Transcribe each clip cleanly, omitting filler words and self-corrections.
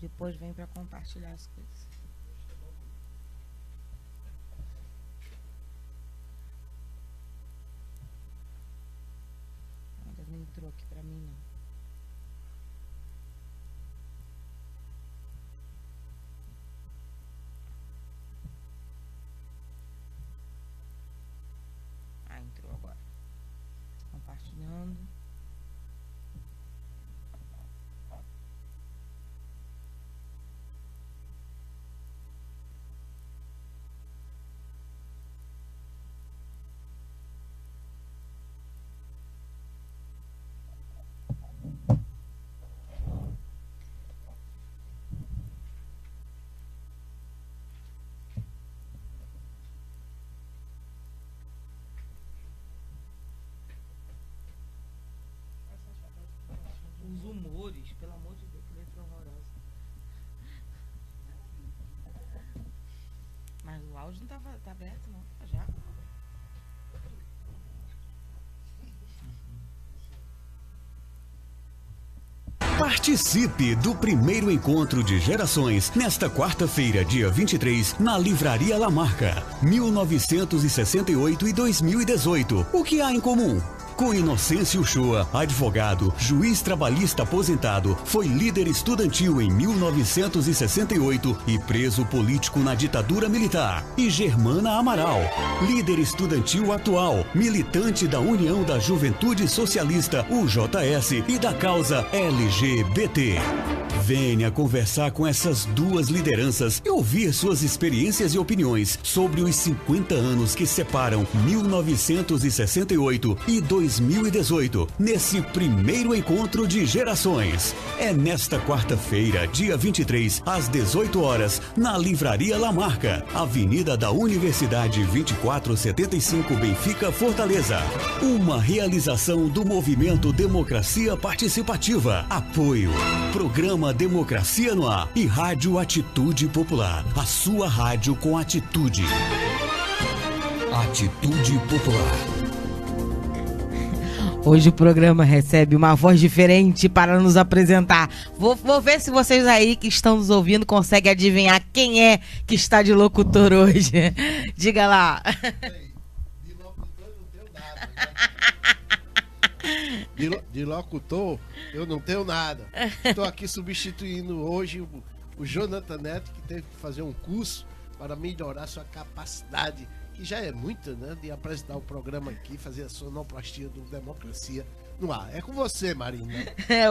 depois vem para compartilhar as coisas. Ainda não entrou aqui para mim, não. Entrou agora. Compartilhando. Os humores, pelo amor de Deus, que letra horrorosa. Mas o áudio não tá aberto, não. Já? Participe do primeiro encontro de gerações nesta quarta-feira, dia 23, na Livraria Lamarca. 1968 e 2018. O que há em comum? Com Inocêncio Uchoa, advogado, juiz trabalhista aposentado, foi líder estudantil em 1968 e preso político na ditadura militar. E Germana Amaral, líder estudantil atual, militante da União da Juventude Socialista, UJS, e da causa LGBT. Venha conversar com essas duas lideranças e ouvir suas experiências e opiniões sobre os 50 anos que separam 1968 e 2018, nesse primeiro encontro de gerações. É nesta quarta-feira, dia 23, às 18 horas, na Livraria Lamarca, Avenida da Universidade 2475, Benfica, Fortaleza. Uma realização do Movimento Democracia Participativa. Apoio. Programa Democracia no Ar e Rádio Atitude Popular. A sua rádio com atitude. Atitude Popular. Hoje o programa recebe uma voz diferente para nos apresentar. Vou ver se vocês aí que estão nos ouvindo conseguem adivinhar quem é que está de locutor hoje. Diga lá. De locutor eu não tenho nada. De locutor eu não tenho nada. Estou aqui substituindo hoje o Jonathan Neto, que teve que fazer um curso para melhorar sua capacidade, que já é muita, né, de apresentar o programa aqui, fazer a sonoplastia do Democracia no Ar. É com você, Marina.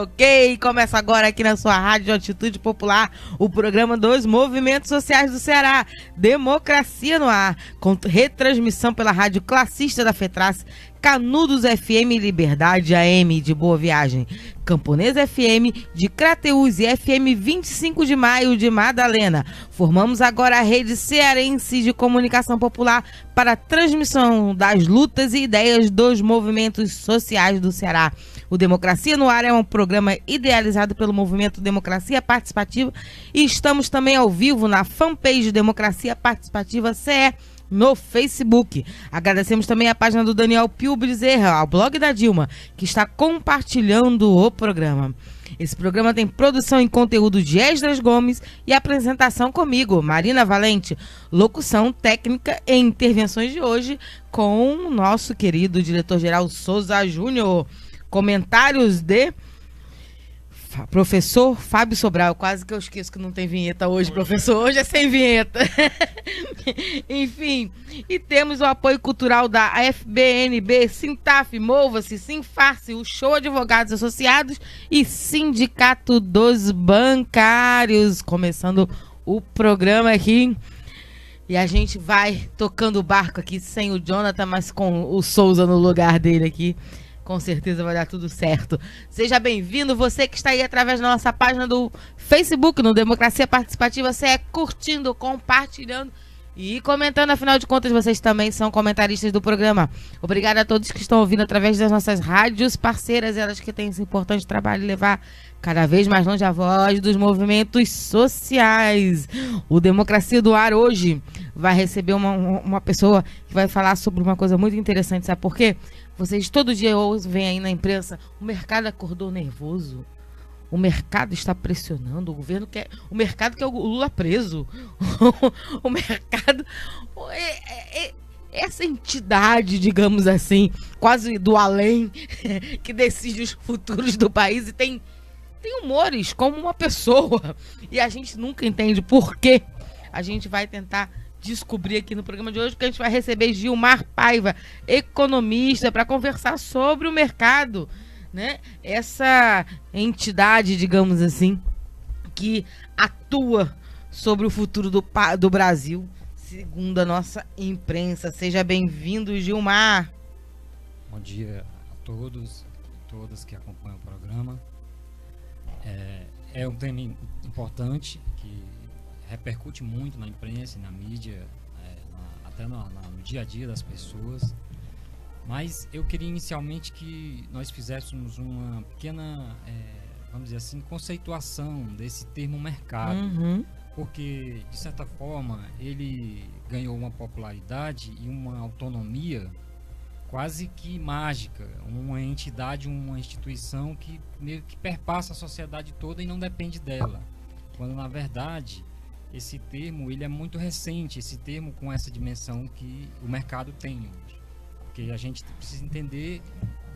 Ok, começa agora aqui na sua Rádio Atitude Popular, o programa dos movimentos sociais do Ceará, Democracia no Ar, com retransmissão pela Rádio Classista da FETRAS, Canudos FM Liberdade AM de Boa Viagem, Camponesa FM de Crateús e FM 25 de Maio de Madalena. Formamos agora a rede cearense de comunicação popular para a transmissão das lutas e ideias dos movimentos sociais do Ceará. O Democracia no Ar é um programa idealizado pelo Movimento Democracia Participativa e estamos também ao vivo na fanpage Democracia Participativa CE no Facebook. Agradecemos também a página do Daniel Pio Bezerra, ao blog da Dilma, que está compartilhando o programa. Esse programa tem produção e conteúdo de Esdras Gomes e apresentação comigo, Marina Valente, locução técnica e intervenções de hoje com o nosso querido diretor-geral Souza Júnior. Comentários de professor Fábio Sobral. Quase que eu esqueço que não tem vinheta hoje, professor. Hoje é sem vinheta. Enfim, e temos o apoio cultural da FBNB, Sintaf, Mova-se, Sinfarce, o Show Advogados Associados e Sindicato dos Bancários. Começando o programa aqui. E a gente vai tocando o barco aqui sem o Jonathan, mas com o Souza no lugar dele aqui. Com certeza vai dar tudo certo. Seja bem-vindo, você que está aí através da nossa página do Facebook, no Democracia Participativa, você é curtindo, compartilhando e comentando. Afinal de contas, vocês também são comentaristas do programa. Obrigada a todos que estão ouvindo através das nossas rádios parceiras, elas que têm esse importante trabalho de levar cada vez mais longe a voz dos movimentos sociais. O Democracia do Ar hoje vai receber uma pessoa que vai falar sobre uma coisa muito interessante, sabe por quê? Vocês todo dia veem aí na imprensa, o mercado acordou nervoso, O mercado está pressionando, o mercado quer o Lula preso. O mercado... Essa entidade, digamos assim, quase do além, que decide os futuros do país e tem humores como uma pessoa. E a gente nunca entende por quê. A gente vai tentar descobrir aqui no programa de hoje, porque a gente vai receber Gilmar Paiva, economista, para conversar sobre o mercado, né? Essa entidade, digamos assim, que atua sobre o futuro do Brasil, segundo a nossa imprensa. Seja bem-vindo, Gilmar. Bom dia a todos e todas que acompanham o programa. É um tema importante que repercute muito na imprensa e na mídia, até no dia a dia das pessoas. Mas eu queria inicialmente que nós fizéssemos uma pequena, vamos dizer assim, conceituação desse termo mercado. Uhum. Porque, de certa forma, ele ganhou uma popularidade e uma autonomia quase que mágica, uma entidade, uma instituição que meio que perpassa a sociedade toda e não depende dela. Quando, na verdade, esse termo ele é muito recente, esse termo com essa dimensão que o mercado tem hoje. Porque a gente precisa entender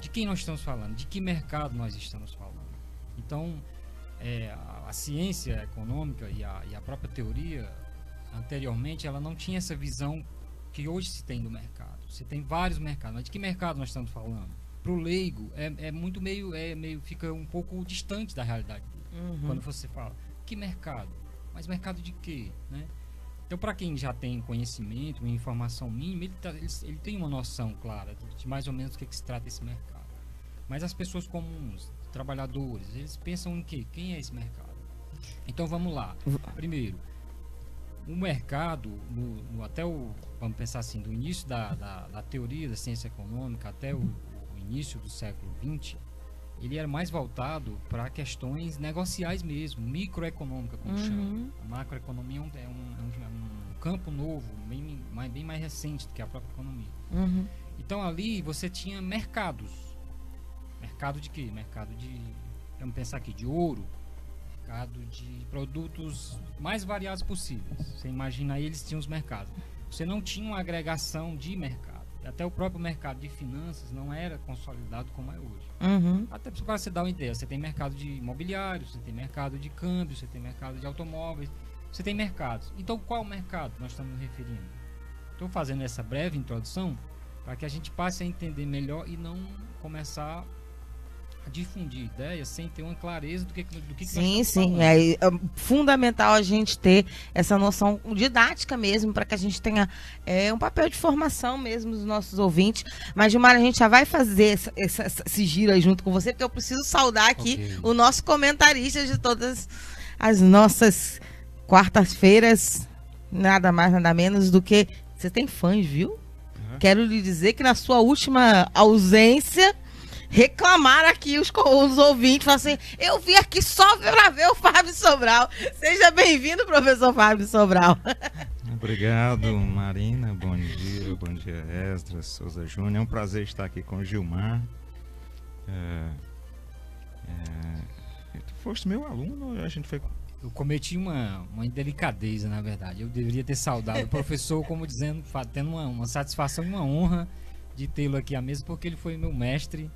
de quem nós estamos falando, de que mercado nós estamos falando. Então, a ciência econômica e a própria teoria, anteriormente, ela não tinha essa visão que hoje se tem do mercado. Você tem vários mercados, mas de que mercado nós estamos falando? Para o leigo, fica um pouco distante da realidade dele. Uhum. Quando você fala, que mercado? Mas mercado de quê? Né? Então, para quem já tem conhecimento, uma informação mínima, ele tem uma noção clara de mais ou menos do que se trata esse mercado. Mas as pessoas comuns, trabalhadores, eles pensam em quê? Quem é esse mercado? Então vamos lá. Primeiro, o mercado, vamos pensar assim, do início da teoria da ciência econômica até o início do século XX, ele era mais voltado para questões negociais mesmo, microeconômica, como chama. A macroeconomia é um campo novo, bem mais recente do que a própria economia. Uhum. Então ali você tinha mercados. Mercado de quê? Mercado de, vamos pensar aqui, de ouro, mercado de produtos mais variados possíveis. Você imagina aí, eles tinham os mercados. Você não tinha uma agregação de mercado. Até o próprio mercado de finanças não era consolidado como é hoje. Uhum. Até para você dar uma ideia, você tem mercado de imobiliário, você tem mercado de câmbio, você tem mercado de automóveis, você tem mercados. Então qual mercado nós estamos nos referindo? Estou fazendo essa breve introdução para que a gente passe a entender melhor e não começar a difundir ideias sem ter uma clareza do que sim, nós estamos falando. É fundamental a gente ter essa noção didática mesmo, para que a gente tenha um papel de formação mesmo dos nossos ouvintes. Mas, Gilmar, a gente já vai fazer esse giro aí junto com você, porque eu preciso saudar aqui o nosso comentarista de todas as nossas quartas-feiras, nada mais, nada menos do que... Você tem fãs, viu? Uhum. Quero lhe dizer que na sua última ausência... reclamaram aqui os ouvintes, falaram assim, eu vim aqui só para ver o Fábio Sobral. Seja bem-vindo, professor Fábio Sobral. Obrigado, Marina. Bom dia, Esdras, Souza Júnior. É um prazer estar aqui com o Gilmar. Tu foste meu aluno, a gente foi... Eu cometi uma indelicadeza, na verdade. Eu deveria ter saudado o professor, como dizendo, tendo uma satisfação e uma honra de tê-lo aqui à mesa, porque ele foi meu mestre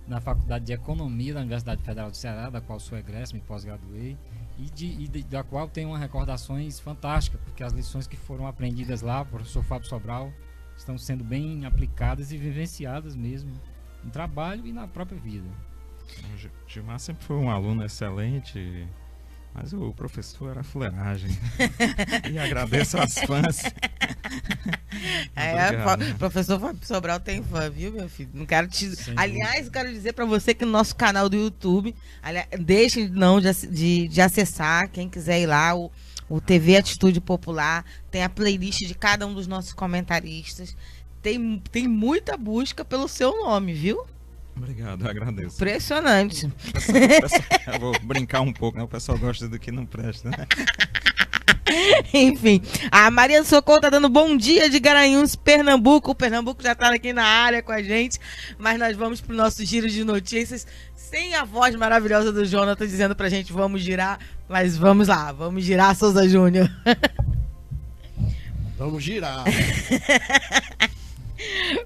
na Faculdade de Economia da Universidade Federal do Ceará, da qual sou egresso, me pós-graduei, e da qual tenho recordações fantásticas, porque as lições que foram aprendidas lá, professor Fábio Sobral, estão sendo bem aplicadas e vivenciadas mesmo no trabalho e na própria vida. O Gilmar sempre foi um aluno excelente, mas o professor era fuleiragem. E agradeço aos fãs. O professor Fábio Sobral tem fã, viu, meu filho? Não quero te... Aliás, eu quero dizer para você que no nosso canal do YouTube, deixem não de acessar, quem quiser ir lá, o TV Atitude Popular, tem a playlist de cada um dos nossos comentaristas. Tem muita busca pelo seu nome, viu? Obrigado, eu agradeço. Impressionante. Eu vou brincar um pouco, né? O pessoal gosta do que não presta, né? Enfim, a Maria do Socorro tá dando bom dia de Garanhuns, Pernambuco. O Pernambuco já tá aqui na área com a gente, mas nós vamos pro nosso giro de notícias sem a voz maravilhosa do Jonathan dizendo pra gente vamos girar, mas vamos lá, vamos girar, Souza Júnior. Vamos girar.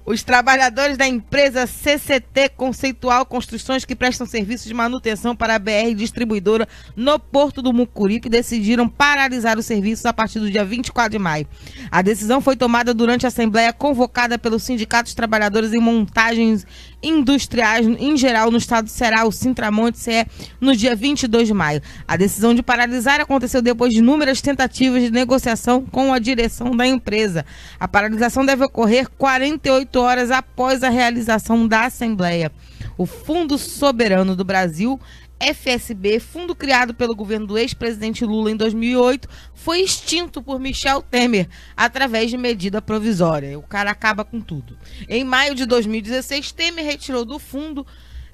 Os trabalhadores da empresa CCT Conceitual Construções, que prestam serviço de manutenção para a BR Distribuidora no Porto do Mucuripe, decidiram paralisar os serviços a partir do dia 24 de maio. A decisão foi tomada durante a assembleia convocada pelo Sindicato dos Trabalhadores em Montagens Industriais em geral no estado do Ceará, o Sintramonte-CE, no dia 22 de maio. A decisão de paralisar aconteceu depois de inúmeras tentativas de negociação com a direção da empresa. A paralisação deve ocorrer 48 horas após a realização da Assembleia. O Fundo Soberano do Brasil, FSB, fundo criado pelo governo do ex-presidente Lula em 2008, foi extinto por Michel Temer através de medida provisória. O cara acaba com tudo. Em maio de 2016, Temer retirou do fundo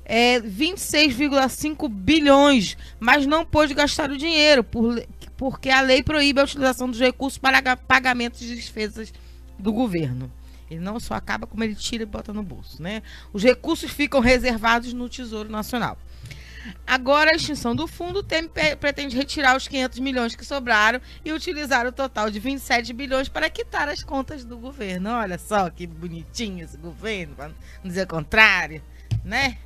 26,5 bilhões, mas não pôde gastar o dinheiro porque a lei proíbe a utilização dos recursos para pagamentos de despesas do governo. Ele não só acaba, como ele tira e bota no bolso, né? Os recursos ficam reservados no Tesouro Nacional. Agora, a extinção do fundo, o Temer pretende retirar os 500 milhões que sobraram e utilizar o total de 27 bilhões para quitar as contas do governo. Olha só que bonitinho esse governo, para não dizer o contrário, né?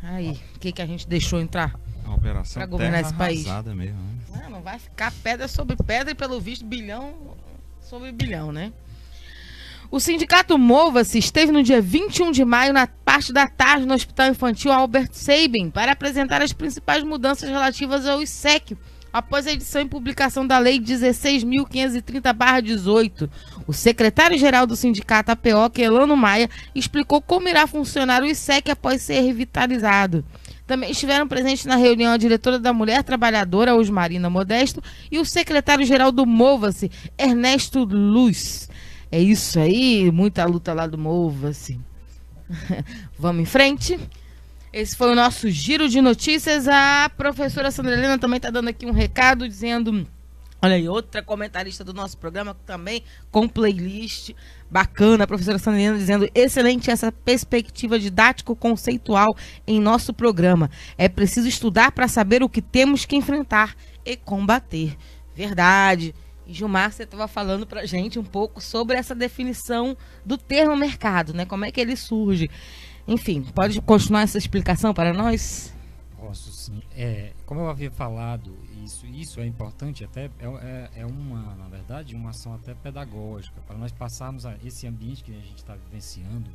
Aí, o que a gente deixou entrar A operação para governar terra esse país? arrasada mesmo, né? Não vai ficar pedra sobre pedra e, pelo visto, bilhão sobre bilhão, né? O sindicato Mova-se esteve no dia 21 de maio, na parte da tarde, no Hospital Infantil Albert Sabin, para apresentar as principais mudanças relativas ao ISEC, após a edição e publicação da Lei 16.530/18. O secretário-geral do sindicato APO, Quelano Maia, explicou como irá funcionar o ISEC após ser revitalizado. Também estiveram presentes na reunião a diretora da Mulher Trabalhadora, Osmarina Modesto, e o secretário-geral do Mova-se, Ernesto Luz. É isso aí, muita luta lá do Mova-se. Vamos em frente. Esse foi o nosso giro de notícias. A professora Sandra Helena também está dando aqui um recado, dizendo... Olha aí, outra comentarista do nosso programa, também com playlist bacana. A professora Sandra Helena dizendo: excelente essa perspectiva didático-conceitual em nosso programa. É preciso estudar para saber o que temos que enfrentar e combater. Verdade. E Gilmar, você estava falando para a gente um pouco sobre essa definição do termo mercado, né? Como é que ele surge? Enfim, pode continuar essa explicação para nós? Posso sim. Como eu havia falado, isso é importante, até uma, na verdade, uma ação até pedagógica, para nós passarmos esse ambiente que a gente está vivenciando,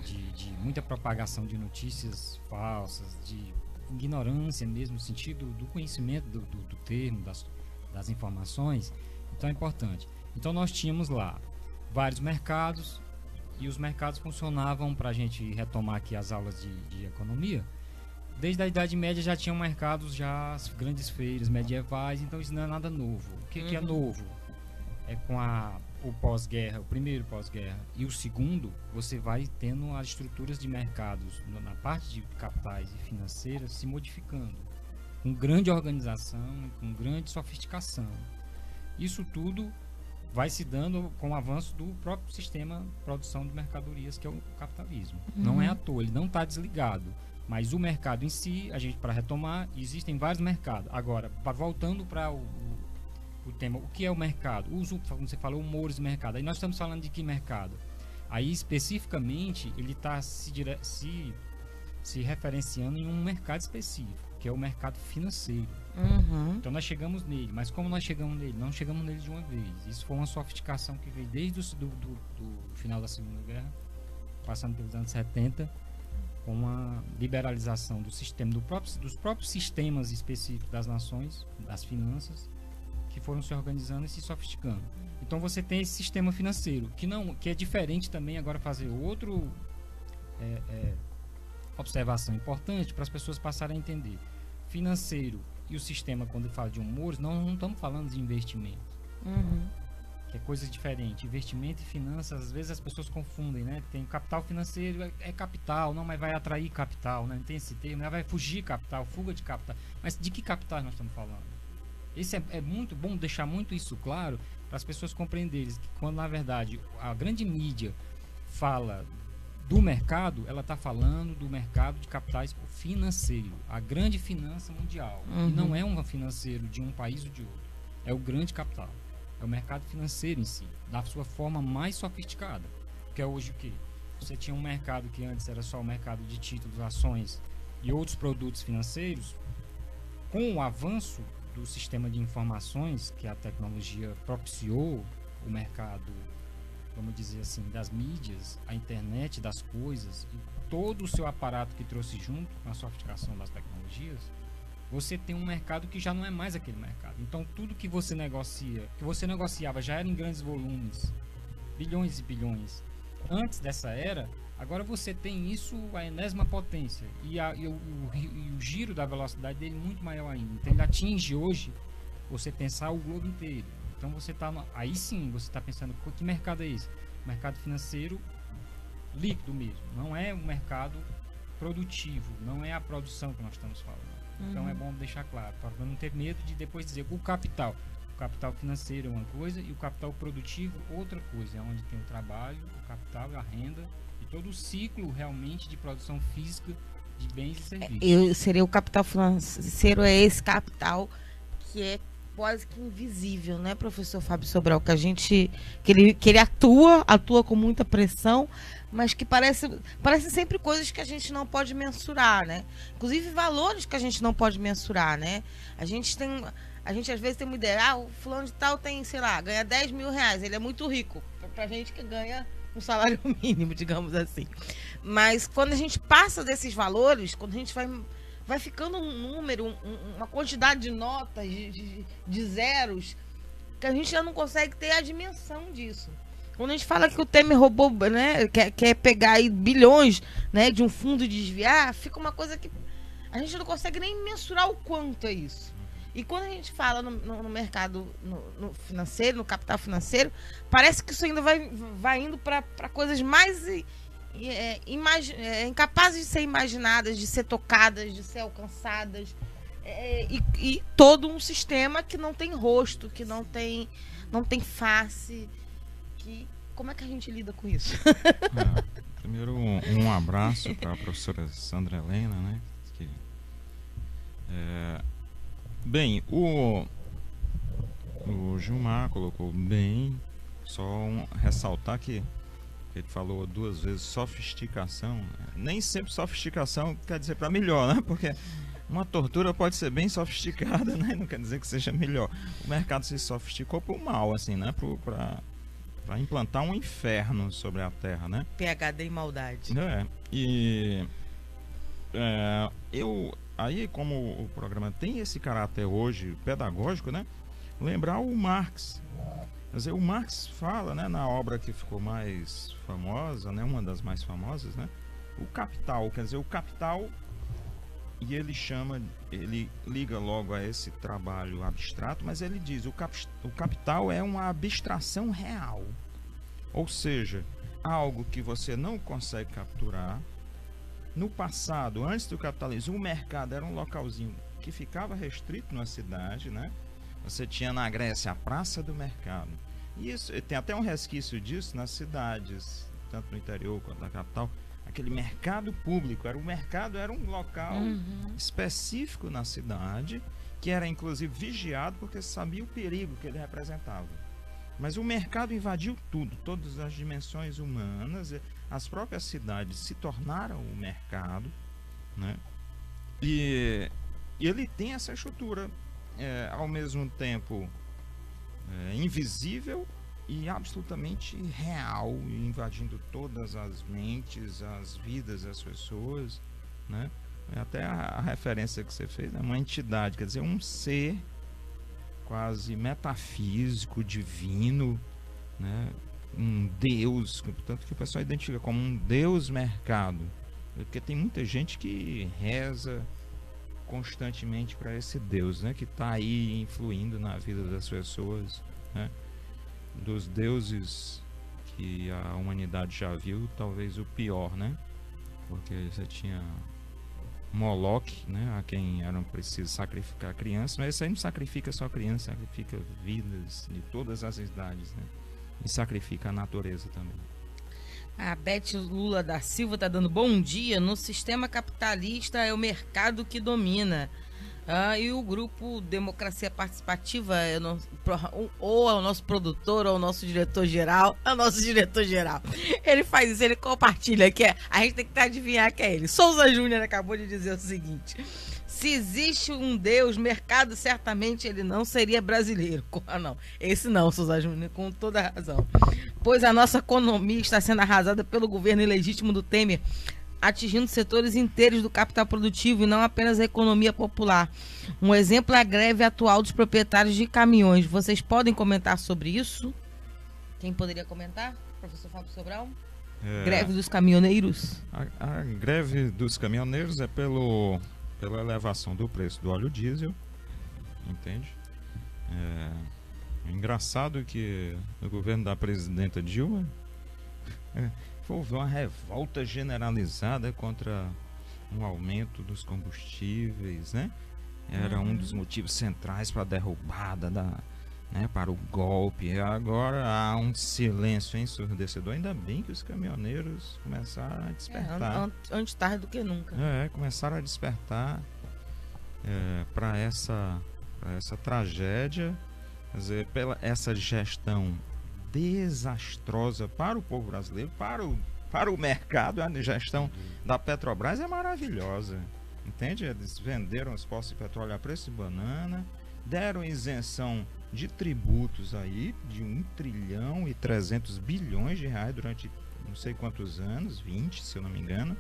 de muita propagação de notícias falsas, de ignorância mesmo, no sentido do conhecimento do termo, das informações. Então é importante. Então nós tínhamos lá vários mercados, e os mercados funcionavam, para a gente retomar aqui as aulas de economia, desde a Idade Média já tinham mercados, já as grandes feiras medievais, então isso não é nada novo. O que é novo? É com o pós-guerra, o primeiro pós-guerra e o segundo, você vai tendo as estruturas de mercados na parte de capitais e financeiras se modificando, com grande organização, com grande sofisticação. Isso tudo vai se dando com o avanço do próprio sistema de produção de mercadorias, que é o capitalismo. Não é à toa, ele não está desligado. Mas o mercado em si, para retomar, existem vários mercados. Agora, voltando para o tema, o que é o mercado? Como você falou, humores de mercado. Aí nós estamos falando de que mercado? Aí, especificamente, ele está se referenciando em um mercado específico, que é o mercado financeiro. Então nós chegamos nele, mas como nós chegamos nele? Não chegamos nele de uma vez. Isso foi uma sofisticação que veio desde do final da Segunda Guerra, passando pelos anos 70, com uma liberalização do sistema, dos próprios sistemas específicos das nações, das finanças, que foram se organizando e se sofisticando. Então você tem esse sistema financeiro, que é diferente também. Agora fazer outro observação importante para as pessoas passarem a entender. Financeiro e o sistema, quando fala de humores, não estamos falando de investimento. Que é coisa diferente. Investimento e finanças, às vezes as pessoas confundem, né? Tem capital financeiro, é capital, não, mas vai atrair capital, né? Não tem esse termo, vai fugir capital, fuga de capital. Mas de que capital nós estamos falando? Esse é muito bom deixar muito isso claro para as pessoas compreenderem que quando na verdade a grande mídia fala do mercado, ela está falando do mercado de capitais financeiro, a grande finança mundial. E não é um financeiro de um país ou de outro, é o grande capital, é o mercado financeiro em si, da sua forma mais sofisticada, que é hoje o quê? Você tinha um mercado que antes era só o mercado de títulos, ações e outros produtos financeiros. Com o avanço do sistema de informações que a tecnologia propiciou, o mercado, vamos dizer assim, das mídias, a internet das coisas e todo o seu aparato que trouxe junto com a sofisticação das tecnologias, você tem um mercado que já não é mais aquele mercado. Então tudo que você negociava já era em grandes volumes, bilhões e bilhões. Antes dessa era, agora você tem isso a enésima potência e o giro da velocidade dele muito maior ainda. Então ele atinge hoje você pensar o globo inteiro. Então você está aí sim você está pensando que mercado é esse? Mercado financeiro líquido mesmo. Não é um mercado produtivo, não é a produção que nós estamos falando. Então é bom deixar claro para não ter medo de depois dizer que o capital financeiro é uma coisa e o capital produtivo outra coisa, é onde tem o trabalho, o capital, a renda e todo o ciclo realmente de produção física de bens e serviços. Seria o capital financeiro, é esse capital que é quase que invisível, né, professor Fábio Sobral, que ele atua com muita pressão, mas que parece sempre coisas que a gente não pode mensurar, né? Inclusive valores que a gente não pode mensurar, né? A gente às vezes tem uma ideia, o fulano de tal tem, sei lá, ganha 10 mil reais, ele é muito rico, pra gente que ganha um salário mínimo, digamos assim. Mas quando a gente passa desses valores, quando a gente vai ficando um número, uma quantidade de notas, de zeros, que a gente já não consegue ter a dimensão disso. Quando a gente fala que o Temer roubou, né, quer pegar aí bilhões, né, de um fundo e desviar, fica uma coisa que a gente não consegue nem mensurar o quanto é isso. E quando a gente fala no mercado no financeiro, no capital financeiro, parece que isso ainda vai indo para coisas mais incapazes de ser imaginadas, de ser tocadas, de ser alcançadas. E todo um sistema que não tem rosto, que não tem face. Como é que a gente lida com isso? Primeiro, um abraço para a professora Sandra Helena, né? Bem, o Gilmar colocou bem, só ressaltar que ele falou 2 vezes sofisticação. Nem sempre sofisticação quer dizer para melhor, né? Porque uma tortura pode ser bem sofisticada, né? Não quer dizer que seja melhor. O mercado se sofisticou pro mal, assim, né? Para implantar um inferno sobre a Terra, né? PhD em maldade. Aí, como o programa tem esse caráter hoje pedagógico, né? Lembrar o Marx. Quer dizer, o Marx fala, né, na obra que ficou mais famosa, né, uma das mais famosas, né? O Capital, quer dizer, o capital, e ele liga logo a esse trabalho abstrato, mas ele diz, o capital é uma abstração real. Ou seja, algo que você não consegue capturar. No passado, antes do capitalismo, o mercado era um localzinho que ficava restrito na cidade, né? Você tinha na Grécia a Praça do Mercado. E isso, tem até um resquício disso nas cidades, tanto no interior quanto na capital. Aquele mercado público, o mercado era um local específico na cidade, que era inclusive vigiado porque sabia o perigo que ele representava. Mas o mercado invadiu tudo, todas as dimensões humanas. As próprias cidades se tornaram o mercado, né? E ele tem essa estrutura, ao mesmo tempo invisível e absolutamente real, invadindo todas as mentes, as vidas das pessoas, né? Até a referência que você fez, né? Uma entidade, quer dizer, um ser quase metafísico, divino, né? Um Deus, tanto que o pessoal identifica como um Deus mercado, porque tem muita gente que reza constantemente para esse Deus, né, que está aí influindo na vida das pessoas, né? Dos deuses que a humanidade já viu, talvez o pior, né? Porque você tinha Moloque, né, a quem era preciso sacrificar crianças, mas esse aí não sacrifica só crianças, sacrifica vidas de todas as idades, né, e sacrifica a natureza também. A Beth Lula da Silva está dando bom dia. No sistema capitalista é o mercado que domina. E o grupo Democracia Participativa, ou é o nosso produtor, ou é o nosso diretor-geral. É o nosso diretor-geral. Ele faz isso, ele compartilha, que a gente tem que adivinhar que é ele. Souza Júnior acabou de dizer o seguinte: se existe um Deus, mercado, certamente ele não seria brasileiro. Não, esse não, Souza Júnior, com toda a razão. Pois a nossa economia está sendo arrasada pelo governo ilegítimo do Temer, atingindo setores inteiros do capital produtivo e não apenas a economia popular. Um exemplo é a greve atual dos proprietários de caminhões. Vocês podem comentar sobre isso? Quem poderia comentar? Professor Fábio Sobral? Greve dos caminhoneiros? A greve dos caminhoneiros é pela elevação do preço do óleo diesel, entende? É engraçado que no governo da presidenta Dilma houve uma revolta generalizada contra um aumento dos combustíveis, né? Era um dos motivos centrais para a derrubada, para o golpe. Agora há um silêncio ensurdecedor. Ainda bem que os caminhoneiros começaram a despertar. Antes tarde do que nunca. Começaram a despertar para essa tragédia, quer dizer, pela essa gestão desastrosa para o povo brasileiro, para o mercado. A gestão da Petrobras é maravilhosa, entende? Eles venderam os postos de petróleo a preço de banana, deram isenção de tributos aí de 1,3 trilhão de reais durante não sei quantos anos, 20 se eu não me engano.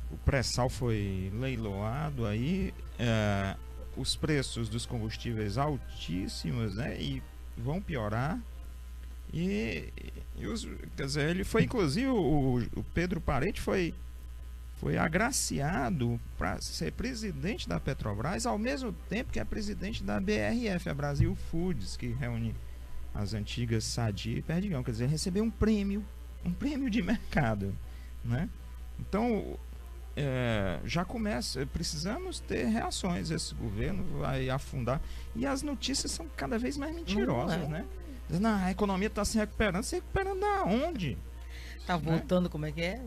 O pré-sal foi leiloado aí, os preços dos combustíveis altíssimos, né? E vão piorar. Quer dizer, ele foi, inclusive, o Pedro Parente foi agraciado para ser presidente da Petrobras, ao mesmo tempo que é presidente da BRF, a Brasil Foods, que reúne as antigas Sadia e Perdigão. Quer dizer, recebeu um prêmio de mercado, né? Então, já começa, precisamos ter reações. Esse governo vai afundar, e as notícias são cada vez mais mentirosas, né? A economia está se recuperando da onde? Tá voltando, como é que é?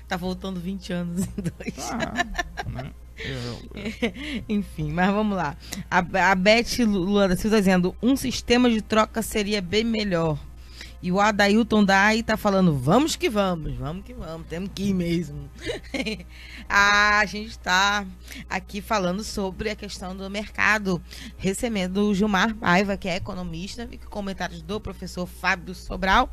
Tá voltando 20 anos em dois. Né? Enfim, mas vamos lá. A Beth Lula da Silva dizendo: um sistema de troca seria bem melhor. E o Adailton Dai tá falando: vamos que vamos, temos que ir mesmo. A gente está aqui falando sobre a questão do mercado, recebendo o Gilmar Paiva, que é economista, e comentários do professor Fábio Sobral.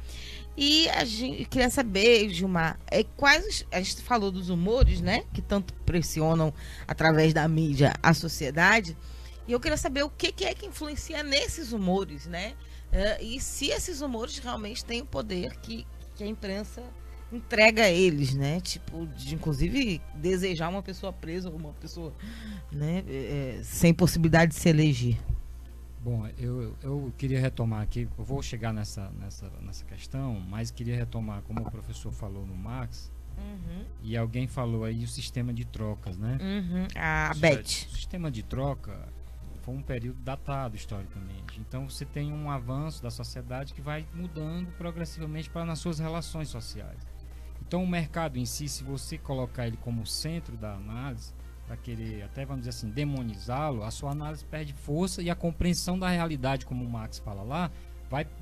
E a gente queria saber, Gilmar, quais a gente falou dos humores, né, que tanto pressionam através da mídia a sociedade. E eu queria saber o que é que influencia nesses humores, né? E se esses humores realmente têm o poder que a imprensa entrega a eles, né? Tipo, de inclusive desejar uma pessoa presa ou uma pessoa, né, sem possibilidade de se eleger. Bom, eu queria retomar aqui, eu vou chegar nessa questão, mas queria retomar, como o professor falou no Marx, e alguém falou aí o sistema de trocas, né? A Beth. O sistema de troca foi um período datado historicamente. Então você tem um avanço da sociedade que vai mudando progressivamente nas suas relações sociais. Então o mercado em si, se você colocar ele como centro da análise, para querer até, vamos dizer assim, demonizá-lo, a sua análise perde força e a compreensão da realidade, como o Marx fala lá,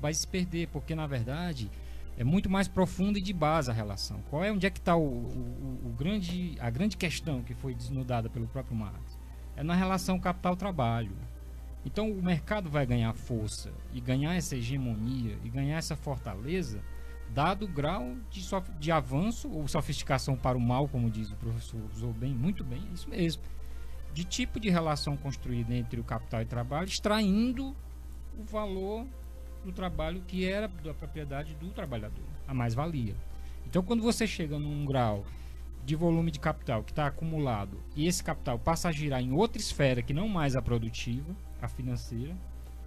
vai se perder, porque na verdade é muito mais profunda e de base a relação. Onde é que está a grande questão que foi desnudada pelo próprio Marx? É na relação capital-trabalho. Então o mercado vai ganhar força e ganhar essa hegemonia e ganhar essa fortaleza dado o grau de avanço ou sofisticação para o mal, como diz o professor, usou muito bem, é isso mesmo, de tipo de relação construída entre o capital e o trabalho, extraindo o valor do trabalho que era da propriedade do trabalhador, a mais-valia. Então quando você chega num grau de volume de capital que está acumulado e esse capital passa a girar em outra esfera que não mais a produtiva, a financeira,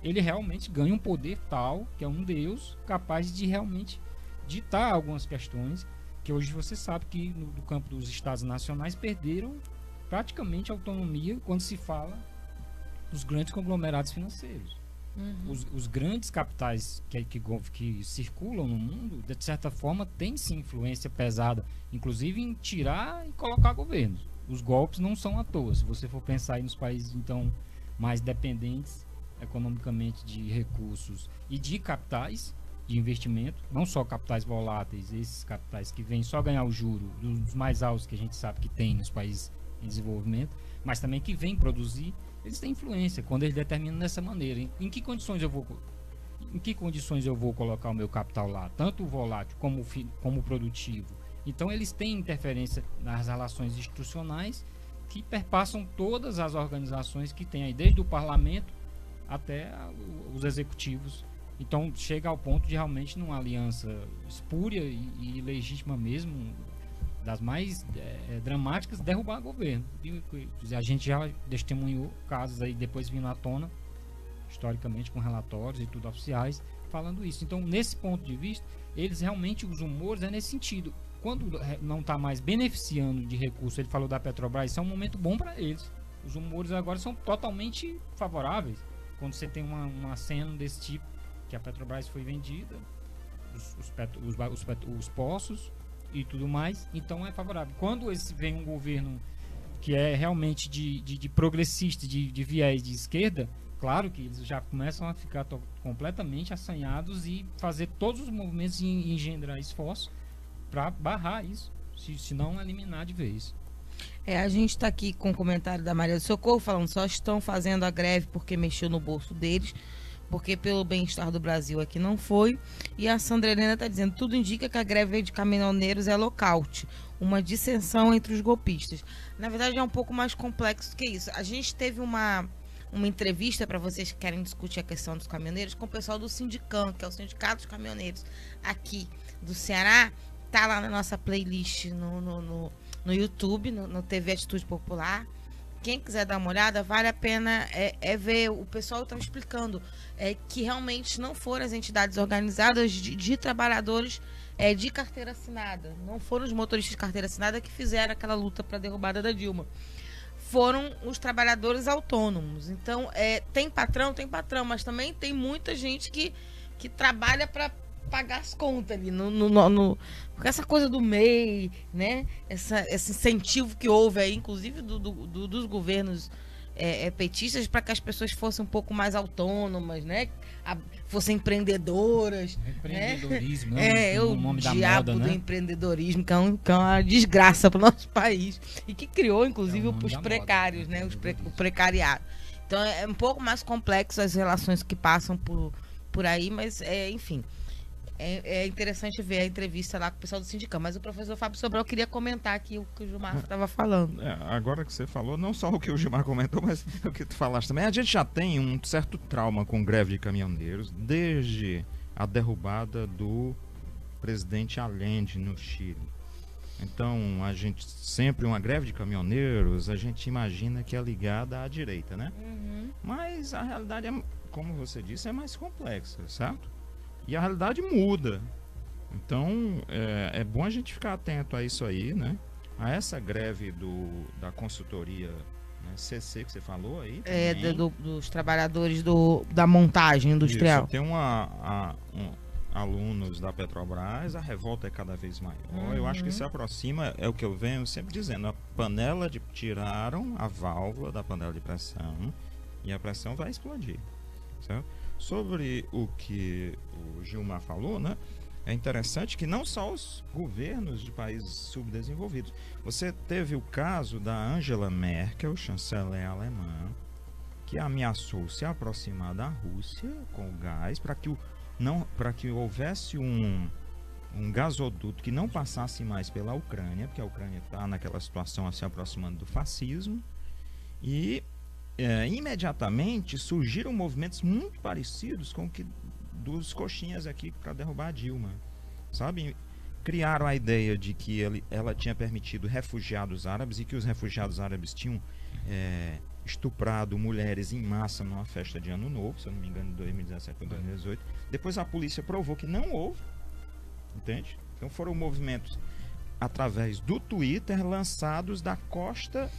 ele realmente ganha um poder tal, que é um Deus, capaz de realmente ditar algumas questões que hoje você sabe que no campo dos estados nacionais perderam praticamente a autonomia quando se fala dos grandes conglomerados financeiros. Os grandes capitais que circulam no mundo, de certa forma, têm sim influência pesada, inclusive em tirar e colocar governos. Os golpes não são à toa. Se você for pensar aí nos países então mais dependentes economicamente de recursos e de capitais de investimento, não só capitais voláteis, esses capitais que vêm só ganhar o juro dos mais altos que a gente sabe que tem nos países em desenvolvimento, mas também que vêm produzir, eles têm influência quando eles determinam dessa maneira. Em que condições eu vou colocar o meu capital lá, tanto o volátil como o produtivo. Então eles têm interferência nas relações institucionais que perpassam todas as organizações que tem aí, desde o parlamento até os executivos. Então chega ao ponto de realmente numa aliança espúria e ilegítima mesmo, das mais dramáticas, derrubar o governo. A gente já testemunhou casos aí depois vindo à tona, historicamente com relatórios e tudo oficiais, falando isso. Então nesse ponto de vista, eles realmente, os humores é nesse sentido. Quando não está mais beneficiando de recursos, ele falou da Petrobras, isso é um momento bom para eles. Os humores agora são totalmente favoráveis. Quando você tem uma cena desse tipo, que a Petrobras foi vendida, os poços e tudo mais, então é favorável. Quando vem um governo que é realmente de progressista, de viés de esquerda, claro que eles já começam a ficar completamente assanhados e fazer todos os movimentos e engendrar esforço para barrar isso, se não eliminar de vez. A gente está aqui com o comentário da Maria do Socorro falando só estão fazendo a greve porque mexeu no bolso deles, porque pelo bem-estar do Brasil aqui não foi. E a Sandra Helena está dizendo, tudo indica que a greve de caminhoneiros é lockout, uma dissensão entre os golpistas. Na verdade é um pouco mais complexo que isso. A gente teve uma entrevista, para vocês que querem discutir a questão dos caminhoneiros, com o pessoal do Sindicam, que é o Sindicato dos Caminhoneiros aqui do Ceará. Tá lá na nossa playlist no YouTube, no TV Atitude Popular. Quem quiser dar uma olhada, vale a pena ver. O pessoal estava explicando que realmente não foram as entidades organizadas de trabalhadores de carteira assinada. Não foram os motoristas de carteira assinada que fizeram aquela luta para a derrubada da Dilma. Foram os trabalhadores autônomos. Então, tem patrão, mas também tem muita gente que trabalha para pagar as contas ali, porque essa coisa do MEI, né? Esse incentivo que houve aí, inclusive dos governos petistas, para que as pessoas fossem um pouco mais autônomas, né? Fossem empreendedoras. Empreendedorismo, né? O nome da moda, do né? empreendedorismo, que é uma desgraça para o nosso país e que criou, inclusive, os precários, moda, né? O precariado. Então, é um pouco mais complexo as relações que passam por aí, mas, enfim... É interessante ver a entrevista lá com o pessoal do Sindicam, mas o professor Fábio Sobral queria comentar aqui o que o Gilmar estava falando. Agora que você falou, não só o que o Gilmar comentou, mas o que tu falaste também. A gente já tem um certo trauma com greve de caminhoneiros desde a derrubada do presidente Allende no Chile. Então, a gente sempre, uma greve de caminhoneiros, a gente imagina que é ligada à direita, né? Mas a realidade, como você disse, é mais complexa, certo? E a realidade muda. Então, é bom a gente ficar atento a isso aí, né? A essa greve da consultoria, né? CC, que você falou aí. Dos trabalhadores da montagem industrial. Isso, tem alunos da Petrobras, a revolta é cada vez maior. Eu acho que se aproxima, é o que eu venho sempre dizendo, tiraram a válvula da panela de pressão e a pressão vai explodir, certo? Sobre o que o Gilmar falou, né? É interessante que não só os governos de países subdesenvolvidos. Você teve o caso da Angela Merkel, chanceler alemã, que ameaçou se aproximar da Rússia com o gás para que houvesse um gasoduto que não passasse mais pela Ucrânia, porque a Ucrânia está naquela situação se aproximando do fascismo. E imediatamente surgiram movimentos muito parecidos com o que dos coxinhas aqui para derrubar a Dilma, sabe? Criaram a ideia de que ela tinha permitido refugiados árabes e que os refugiados árabes tinham estuprado mulheres em massa numa festa de Ano Novo, se eu não me engano, em 2017 ou 2018. Depois a polícia provou que não houve, entende? Então foram movimentos através do Twitter, lançados da costa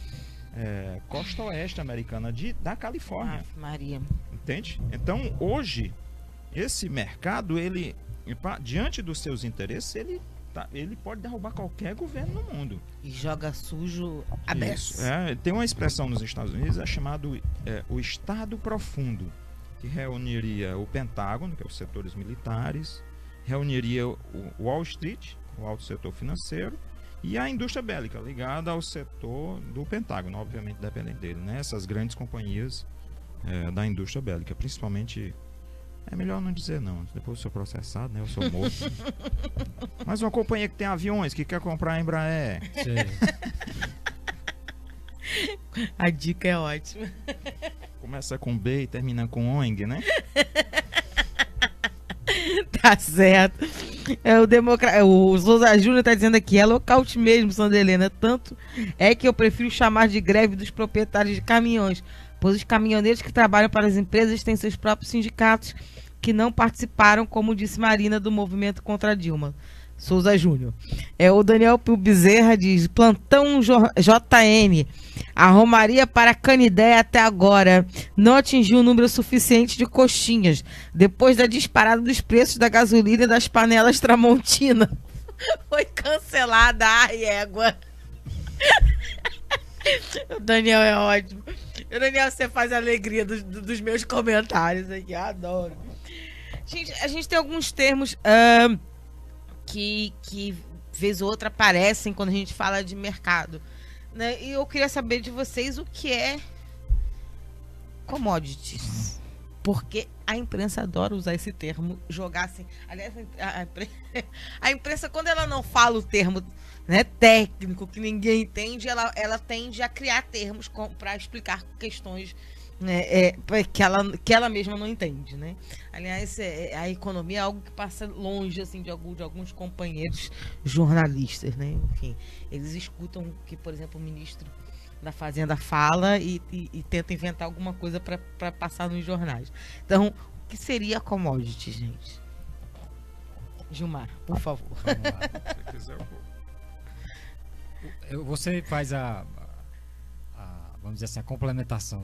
oeste americana da Califórnia. Ave Maria. Entende? Então, hoje, esse mercado, ele, diante dos seus interesses, ele pode derrubar qualquer governo no mundo. E joga sujo a beça. Tem uma expressão nos Estados Unidos, chamado o Estado Profundo, que reuniria o Pentágono, que é os setores militares, reuniria o Wall Street, o alto setor financeiro, e a indústria bélica, ligada ao setor do Pentágono, obviamente dependente dele, né? Essas grandes companhias da indústria bélica, principalmente... É melhor não dizer não, depois eu sou processado, né? Eu sou morto. Mas uma companhia que tem aviões, que quer comprar a Embraer. A dica é ótima. Começa com B e termina com ONG, né? Tá certo. O Souza Júnior tá dizendo aqui, é lockout mesmo, Sandra Helena. Tanto é que eu prefiro chamar de greve dos proprietários de caminhões, pois os caminhoneiros que trabalham para as empresas têm seus próprios sindicatos que não participaram, como disse Marina, do movimento contra Dilma. Souza Júnior. O Daniel Pio Bezerra diz: plantão JN. A Romaria para Canidé até agora não atingiu o número suficiente de coxinhas, depois da disparada dos preços da gasolina e das panelas Tramontina. Foi cancelada a égua. O Daniel é ótimo. O Daniel, você faz a alegria dos meus comentários aqui. Adoro. Gente, a gente tem alguns termos que vez ou outra aparecem quando a gente fala de mercado, né? E eu queria saber de vocês o que é commodities. Porque a imprensa adora usar esse termo, jogar assim. Aliás, a imprensa, quando ela não fala o termo, né, técnico, que ninguém entende, ela tende a criar termos para explicar questões, né, que ela mesma não entende, né? Aliás, a economia é algo que passa longe assim, de alguns companheiros jornalistas, né? Enfim, eles escutam o que, por exemplo, o ministro da Fazenda fala e tenta inventar alguma coisa para passar nos jornais. Então, o que seria commodity, gente? Gilmar, por favor. Vamos lá. Se quiser, Você faz vamos dizer assim, a complementação.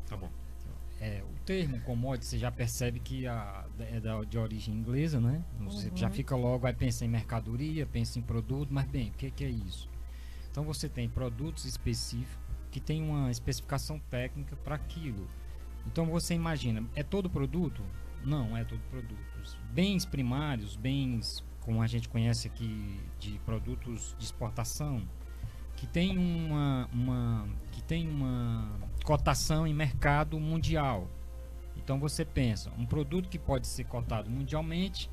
Tá bom. O termo commodity, você já percebe que é de origem inglesa, né? Você já fica logo, vai pensar em mercadoria, pensa em produto, mas bem, o que é isso? Então você tem produtos específicos que tem uma especificação técnica para aquilo. Então você imagina, é todo produto? Não é todo produto. Os bens primários, bens como a gente conhece aqui de produtos de exportação, que tem uma cotação em mercado mundial. Então você pensa, um produto que pode ser cotado mundialmente,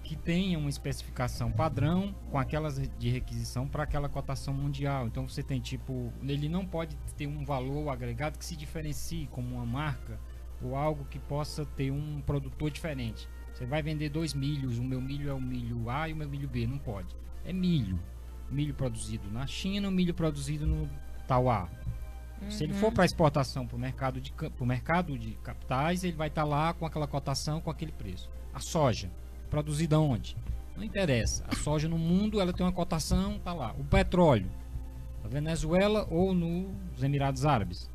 que tenha uma especificação padrão com aquelas de requisição para aquela cotação mundial. Então você tem ele não pode ter um valor agregado que se diferencie como uma marca ou algo que possa ter um produtor diferente. Você vai vender 2 milhos, o meu milho é o milho A e o meu milho B, não pode. É milho produzido na China, o milho produzido no Tauá. Se ele for para exportação para o mercado de capitais, ele vai estar lá com aquela cotação, com aquele preço. A soja, produzida onde? Não interessa. A soja no mundo, ela tem uma cotação, tá lá. O petróleo, na Venezuela ou nos Emirados Árabes.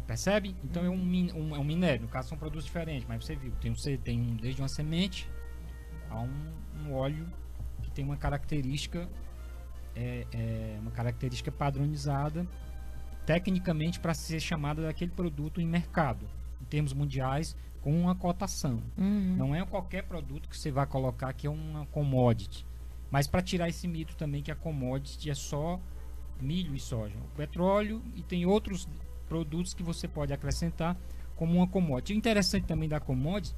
Percebe? Então é um minério. No caso são produtos diferentes, mas você viu, tem desde uma semente a um óleo que tem uma característica padronizada tecnicamente para ser chamada daquele produto em mercado, em termos mundiais, com uma cotação. Não é qualquer produto que você vai colocar que é uma commodity. Mas para tirar esse mito também que a commodity é só milho e soja. O petróleo e tem outros produtos que você pode acrescentar como uma commodity. O interessante também da commodity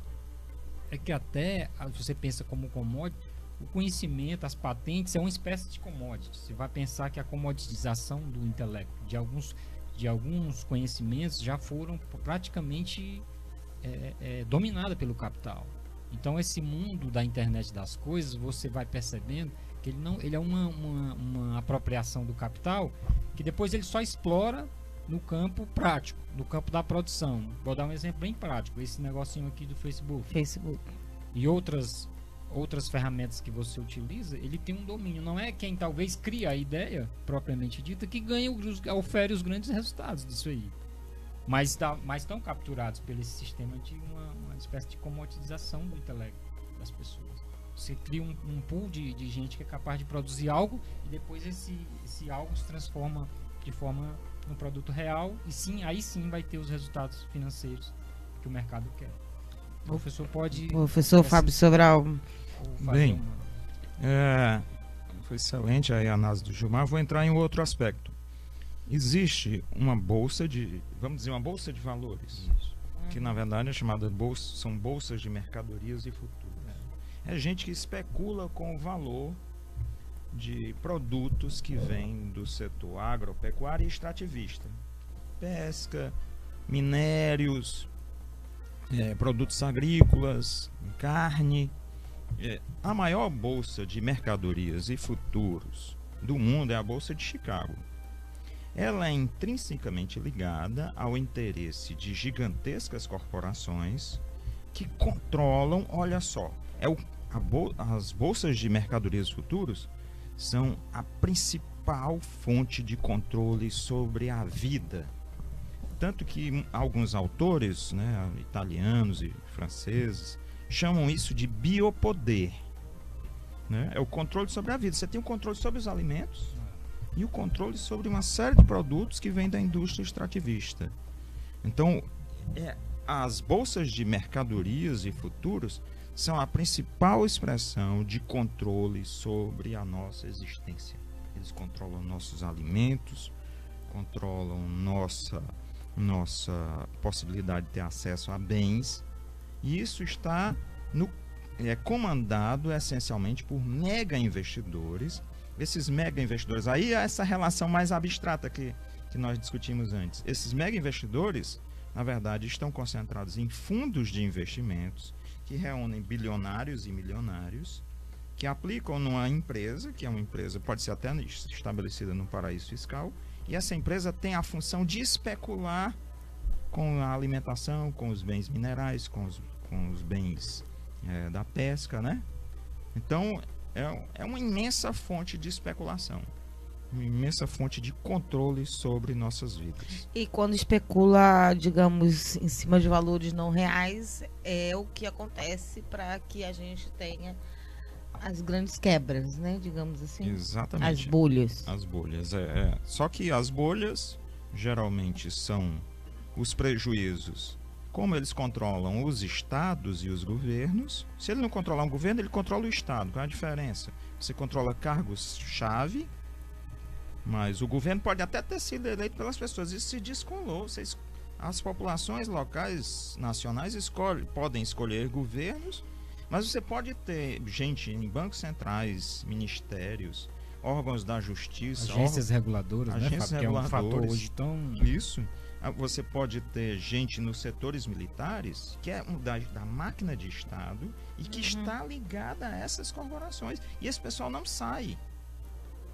é que até você pensa como commodity, o conhecimento, as patentes é uma espécie de commodity. Você vai pensar que a commoditização do intelecto de alguns conhecimentos já foram praticamente dominada pelo capital. Então esse mundo da internet das coisas, você vai percebendo que ele é uma apropriação do capital que depois ele só explora no campo prático, no campo da produção. Vou dar um exemplo bem prático, esse negocinho aqui do Facebook. Facebook. E outras outras ferramentas que você utiliza, ele tem um domínio. Não é quem talvez cria a ideia, propriamente dita, que ganha, ofere os grandes resultados disso aí. Mas estão capturados pelo esse sistema de uma espécie de comodização do intelecto das pessoas. Você cria um pool de gente que é capaz de produzir algo e depois esse algo se transforma de forma no produto real e aí sim vai ter os resultados financeiros que o mercado quer. O professor pode... Professor Fábio Sobral. Bem, foi excelente a análise do Gilmar. Vou entrar em outro aspecto. Existe uma bolsa vamos dizer, uma bolsa de valores. Isso. Que na verdade é chamada são bolsas de mercadorias e futuros. É gente que especula com o valor de produtos que vêm do setor agropecuário e extrativista. Pesca, minérios, produtos agrícolas, carne. A maior bolsa de mercadorias e futuros do mundo é a Bolsa de Chicago. Ela é intrinsecamente ligada ao interesse de gigantescas corporações que controlam, olha só, as bolsas de mercadorias e futuros são a principal fonte de controle sobre a vida. Tanto que alguns autores, né, italianos e franceses, chamam isso de biopoder. Né? É o controle sobre a vida. Você tem o controle sobre os alimentos e o controle sobre uma série de produtos que vêm da indústria extrativista. Então, as bolsas de mercadorias e futuros são a principal expressão de controle sobre a nossa existência. Eles controlam nossos alimentos, controlam nossa possibilidade de ter acesso a bens, e isso está comandado essencialmente por mega investidores. Esses mega investidores, aí é essa relação mais abstrata que nós discutimos antes. Esses mega investidores, na verdade, estão concentrados em fundos de investimentos que reúnem bilionários e milionários, que aplicam numa empresa, que é uma empresa, pode ser até estabelecida num paraíso fiscal, e essa empresa tem a função de especular com a alimentação, com os bens minerais, com os bens da pesca, né? Então, é uma imensa fonte de especulação, uma imensa fonte de controle sobre nossas vidas. E quando especula, digamos, em cima de valores não reais, é o que acontece para que a gente tenha as grandes quebras, né? Digamos assim. Exatamente. As bolhas. As bolhas, Só que as bolhas geralmente são os prejuízos. Como eles controlam os estados e os governos, se ele não controlar um governo, ele controla o estado. Qual é a diferença? Você controla cargos-chave, mas o governo pode até ter sido eleito pelas pessoas. Isso se descolou. As populações locais, nacionais, podem escolher governos, mas você pode ter gente em bancos centrais, ministérios, órgãos da justiça, agências reguladoras, agências né, reguladoras, que é um fator hoje tão... Isso. Você pode ter gente nos setores militares, que é da máquina de Estado e que está ligada a essas corporações. E esse pessoal não sai.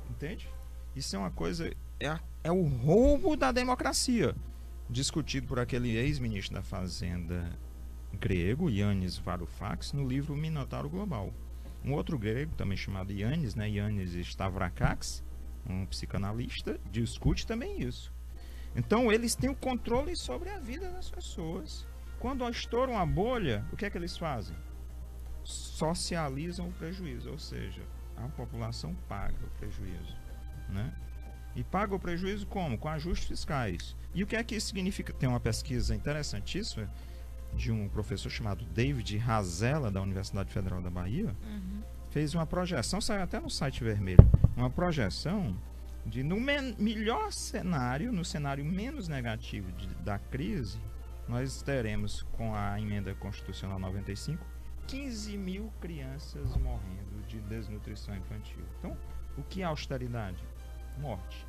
Entende? Isso é uma coisa... É o roubo da democracia, discutido por aquele ex-ministro da Fazenda grego, Yannis Varoufakis, no livro Minotauro Global. Um outro grego, também chamado Yannis, né, Yannis Stavrakakis, um psicanalista, discute também isso. Então, eles têm o controle sobre a vida das pessoas. Quando estouram uma bolha, o que é que eles fazem? Socializam o prejuízo, ou seja, a população paga o prejuízo, né? E paga o prejuízo como? Com ajustes fiscais. E o que é que isso significa? Tem uma pesquisa interessantíssima de um professor chamado David Razella, da Universidade Federal da Bahia. Fez uma projeção, saiu até no site vermelho, uma projeção de no melhor cenário, no cenário menos negativo da crise, nós teremos, com a emenda constitucional 95, 15 mil crianças morrendo de desnutrição infantil. Então, o que é austeridade? Morte.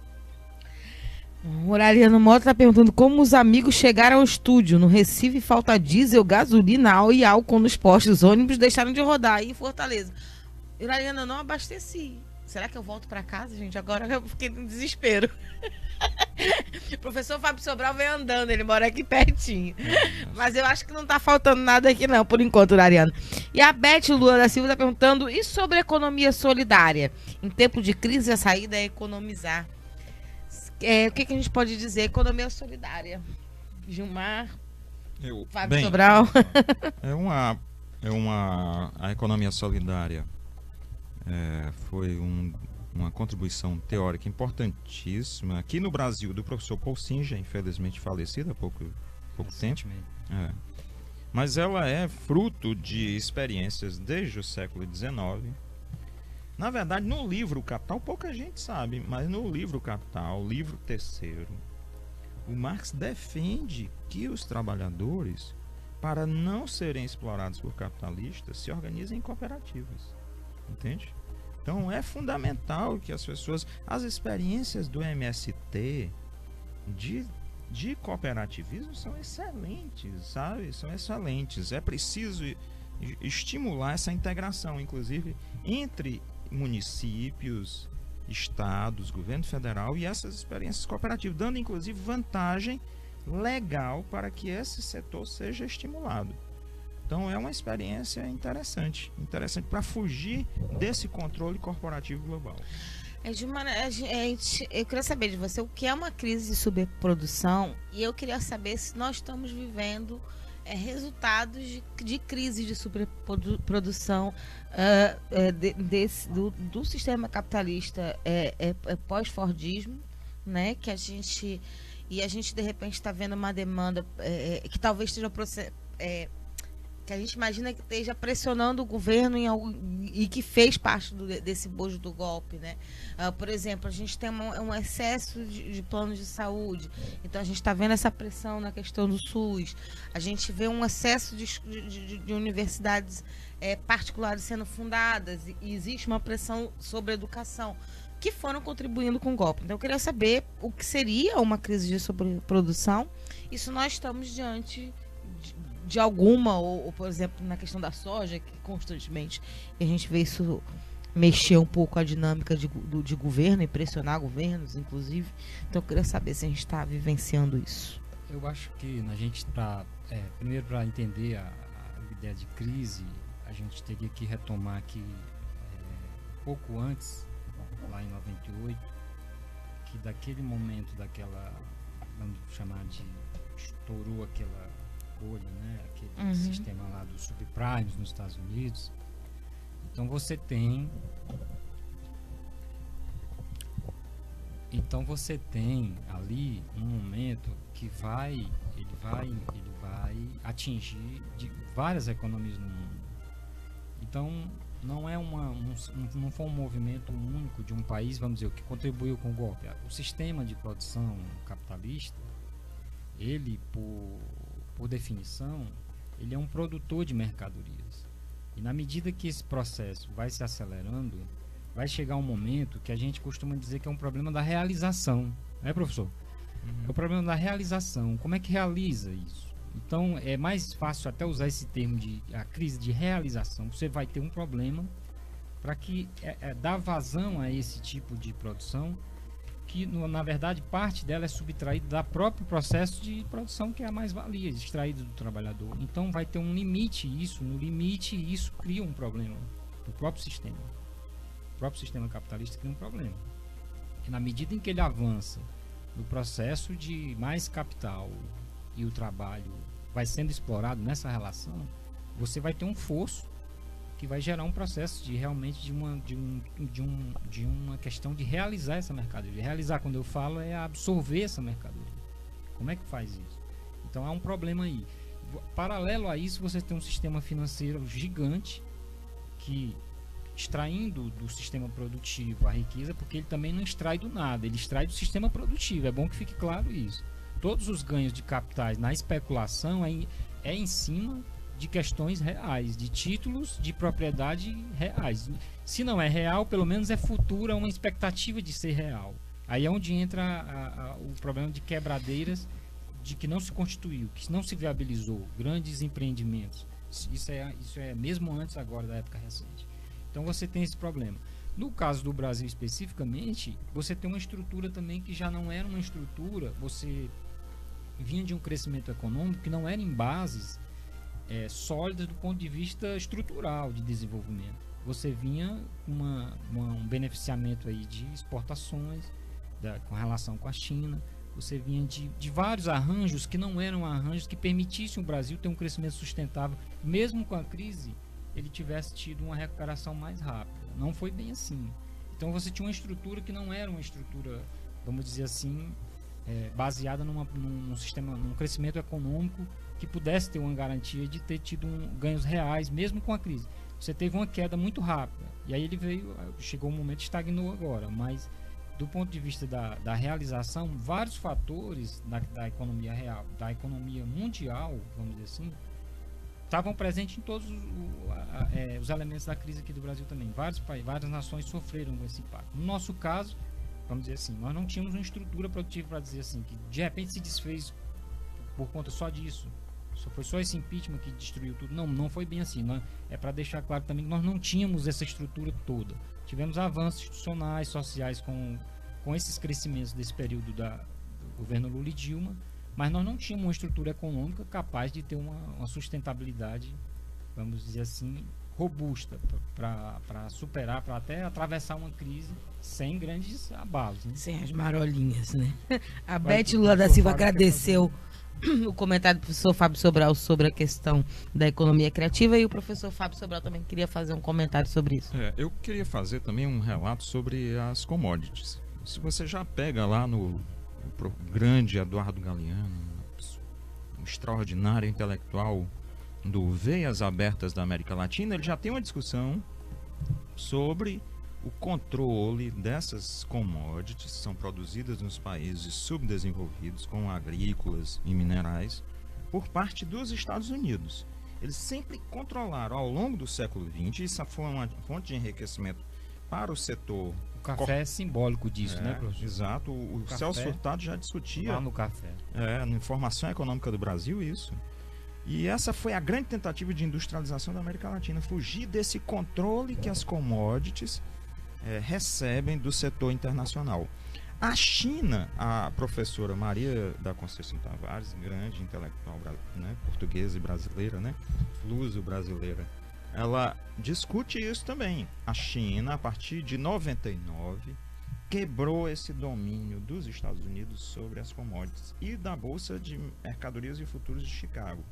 O Aureliano Mota está perguntando como os amigos chegaram ao estúdio. No Recife falta diesel, gasolina e álcool nos postos. Os ônibus deixaram de rodar aí em Fortaleza. Aureliano, eu não abasteci. Será que eu volto para casa, gente? Agora eu fiquei no desespero. O professor Fábio Sobral vem andando, ele mora aqui pertinho. Mas eu acho que não tá faltando nada aqui não, por enquanto, Ariana. E a Beth Lua da Silva tá perguntando, e sobre economia solidária? Em tempo de crise, a saída é economizar. O que a gente pode dizer? Economia solidária. Gilmar, Fábio Sobral. A economia solidária foi uma contribuição teórica importantíssima aqui no Brasil do professor Paul Singer, infelizmente falecido há pouco tempo. Mas ela é fruto de experiências desde o século XIX. Na verdade, no livro Capital, pouca gente sabe, mas no livro Capital, livro terceiro, o Marx defende que os trabalhadores, para não serem explorados por capitalistas, se organizem em cooperativas. Entende? Então é fundamental que as pessoas, as experiências do MST de cooperativismo são excelentes, sabe? São excelentes. É preciso estimular essa integração, inclusive, entre municípios, estados, governo federal e essas experiências cooperativas, dando inclusive vantagem legal para que esse setor seja estimulado. Então é uma experiência interessante para fugir desse controle corporativo global. Eu queria saber de você o que é uma crise de superprodução, e eu queria saber se nós estamos vivendo resultados de crise de superprodução do sistema capitalista pós-fordismo, né? Que a gente de repente está vendo uma demanda que talvez esteja que a gente imagina que esteja pressionando o governo em algo, e que fez parte desse bojo do golpe, né? Por exemplo, a gente tem um excesso de planos de saúde, então a gente está vendo essa pressão na questão do SUS, a gente vê um excesso de universidades particulares sendo fundadas, e existe uma pressão sobre a educação, que foram contribuindo com o golpe. Então eu queria saber o que seria uma crise de sobreprodução, e se nós estamos diante de alguma, ou por exemplo na questão da soja, que constantemente a gente vê isso mexer um pouco a dinâmica de governo e pressionar governos, inclusive. Então eu queria saber se a gente está vivenciando isso. Eu acho que a gente está, primeiro, para entender a ideia de crise, a gente teria que retomar que pouco antes, lá em 98, que daquele momento, vamos chamar de, estourou aquela bolha, né? Aquele sistema lá dos subprimes nos Estados Unidos. Então você tem ali um momento que ele vai atingir várias economias no mundo. Então não foi um movimento único de um país, vamos dizer, que contribuiu com o golpe. O sistema de produção capitalista, ele por definição, ele é um produtor de mercadorias. E na medida que esse processo vai se acelerando, vai chegar um momento que a gente costuma dizer que é um problema da realização. Né, professor? É o problema da realização. Como é que realiza isso? Então, é mais fácil até usar esse termo de a crise de realização. Você vai ter um problema para que dar vazão a esse tipo de produção, que na verdade parte dela é subtraída do próprio processo de produção, que é a mais-valia, extraída do trabalhador. Então vai ter um limite, no limite isso cria um problema do próprio sistema. O próprio sistema capitalista cria um problema. E na medida em que ele avança no processo de mais capital e o trabalho vai sendo explorado nessa relação, você vai ter um fosso que vai gerar um processo de realmente de uma questão de realizar essa mercadoria. Realizar, quando eu falo, é absorver essa mercadoria. Como é que faz isso? Então há um problema aí. Paralelo a isso, você tem um sistema financeiro gigante que, extraindo do sistema produtivo a riqueza, porque ele também não extrai do nada, ele extrai do sistema produtivo. É bom que fique claro isso. Todos os ganhos de capitais na especulação é em cima de questões reais, de títulos de propriedade reais. Se não é real, pelo menos é futura, uma expectativa de ser real. Aí é onde entra o problema de quebradeiras, de que não se constituiu, que não se viabilizou grandes empreendimentos. Isso é mesmo antes agora da época recente. Então você tem esse problema. No caso do Brasil especificamente, você tem uma estrutura também que já não era uma estrutura, você vinha de um crescimento econômico que não era em bases sólidas do ponto de vista estrutural de desenvolvimento. Você vinha com um beneficiamento aí de exportações com relação com a China, você vinha de vários arranjos que não eram arranjos que permitissem o Brasil ter um crescimento sustentável, mesmo com a crise, ele tivesse tido uma recuperação mais rápida. Não foi bem assim. Então você tinha uma estrutura que não era uma estrutura, vamos dizer assim, baseada num sistema, num crescimento econômico que pudesse ter uma garantia de ter tido ganhos reais, mesmo com a crise. Você teve uma queda muito rápida, e aí chegou um momento, estagnou agora, mas do ponto de vista da realização, vários fatores da economia real, da economia mundial, vamos dizer assim, estavam presentes em todos os elementos da crise aqui do Brasil também. Várias nações sofreram com esse impacto. No nosso caso, vamos dizer assim, nós não tínhamos uma estrutura produtiva para dizer assim, que de repente se desfez por conta só disso. Foi só esse impeachment que destruiu tudo. Não foi bem assim. É para deixar claro também que nós não tínhamos essa estrutura toda. Tivemos avanços institucionais, sociais com esses crescimentos desse período do governo Lula e Dilma, mas nós não tínhamos uma estrutura econômica capaz de ter uma sustentabilidade, vamos dizer assim, robusta para superar, para até atravessar uma crise sem grandes abalos. Né? Sem as marolinhas, né? A Beth Lula da Silva agradeceu o comentário do professor Fábio Sobral sobre a questão da economia criativa, e o professor Fábio Sobral também queria fazer um comentário sobre isso. Eu queria fazer também um relato sobre as commodities. Se você já pega lá no grande Eduardo Galeano, um extraordinário intelectual do Veias Abertas da América Latina, ele já tem uma discussão sobre o controle dessas commodities que são produzidas nos países subdesenvolvidos, como agrícolas e minerais, por parte dos Estados Unidos. Eles sempre controlaram ao longo do século XX, isso foi uma fonte de enriquecimento para o setor. O café é simbólico disso, né, professor? Exato. O Celso Furtado já discutia lá no café. Na Informação Econômica do Brasil, isso. E essa foi a grande tentativa de industrialização da América Latina, fugir desse controle que as commodities recebem do setor internacional. A China, a professora Maria da Conceição Tavares, grande intelectual, né, portuguesa e brasileira, né, luso-brasileira, ela discute isso também. A China, a partir de 99, quebrou esse domínio dos Estados Unidos sobre as commodities e da Bolsa de Mercadorias e Futuros de Chicago.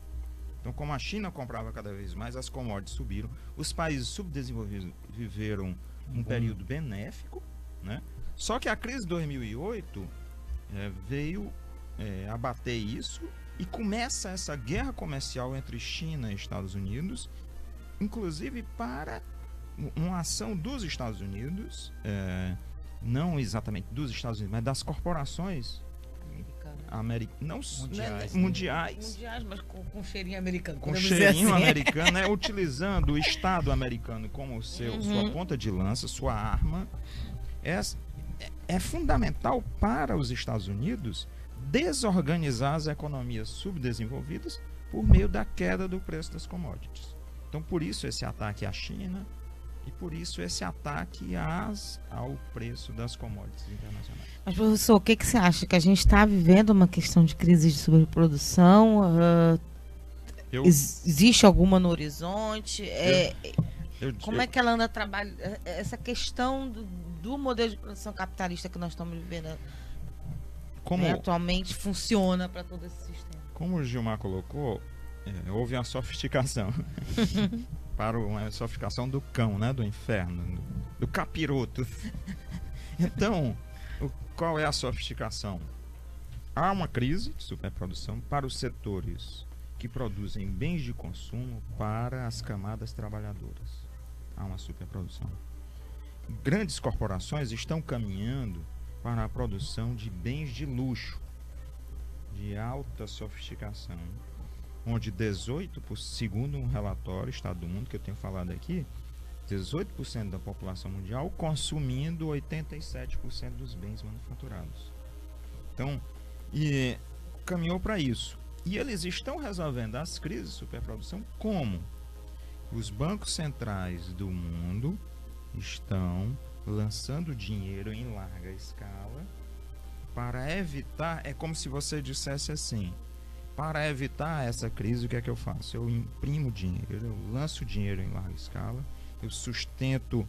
Então, como a China comprava cada vez mais, as commodities subiram. Os países subdesenvolvidos viveram um período benéfico, né? Só que a crise de 2008 veio abater isso, e começa essa guerra comercial entre China e Estados Unidos, inclusive para uma ação dos Estados Unidos, não exatamente dos Estados Unidos, mas das corporações mundiais, mas com cheirinho americano. Com cheirinho assim. Americano, né? Utilizando o Estado americano como sua ponta de lança, sua arma. É fundamental para os Estados Unidos desorganizar as economias subdesenvolvidas por meio da queda do preço das commodities. Então, por isso esse ataque à China e por isso esse ataque ao preço das commodities internacionais. Mas, professor, o que você acha? Que a gente está vivendo uma questão de crise de sobreprodução? Existe alguma no horizonte? Como é que ela anda trabalhando? Essa questão do modelo de produção capitalista que nós estamos vivendo atualmente funciona para todo esse sistema? Como o Gilmar colocou, houve uma sofisticação. Para uma sofisticação do cão, né? Do inferno, do capiroto. Então, qual é a sofisticação? Há uma crise de superprodução para os setores que produzem bens de consumo para as camadas trabalhadoras. Há uma superprodução. Grandes corporações estão caminhando para a produção de bens de luxo, de alta sofisticação, onde 18%, segundo um relatório Estado do Mundo que eu tenho falado aqui, 18% da população mundial consumindo 87% dos bens manufaturados. Então, caminhou para isso. E eles estão resolvendo as crises de superprodução como? Os bancos centrais do mundo estão lançando dinheiro em larga escala para evitar, é como se você dissesse assim, para evitar essa crise, o que é que eu faço? Eu imprimo dinheiro, eu lanço dinheiro em larga escala, eu sustento,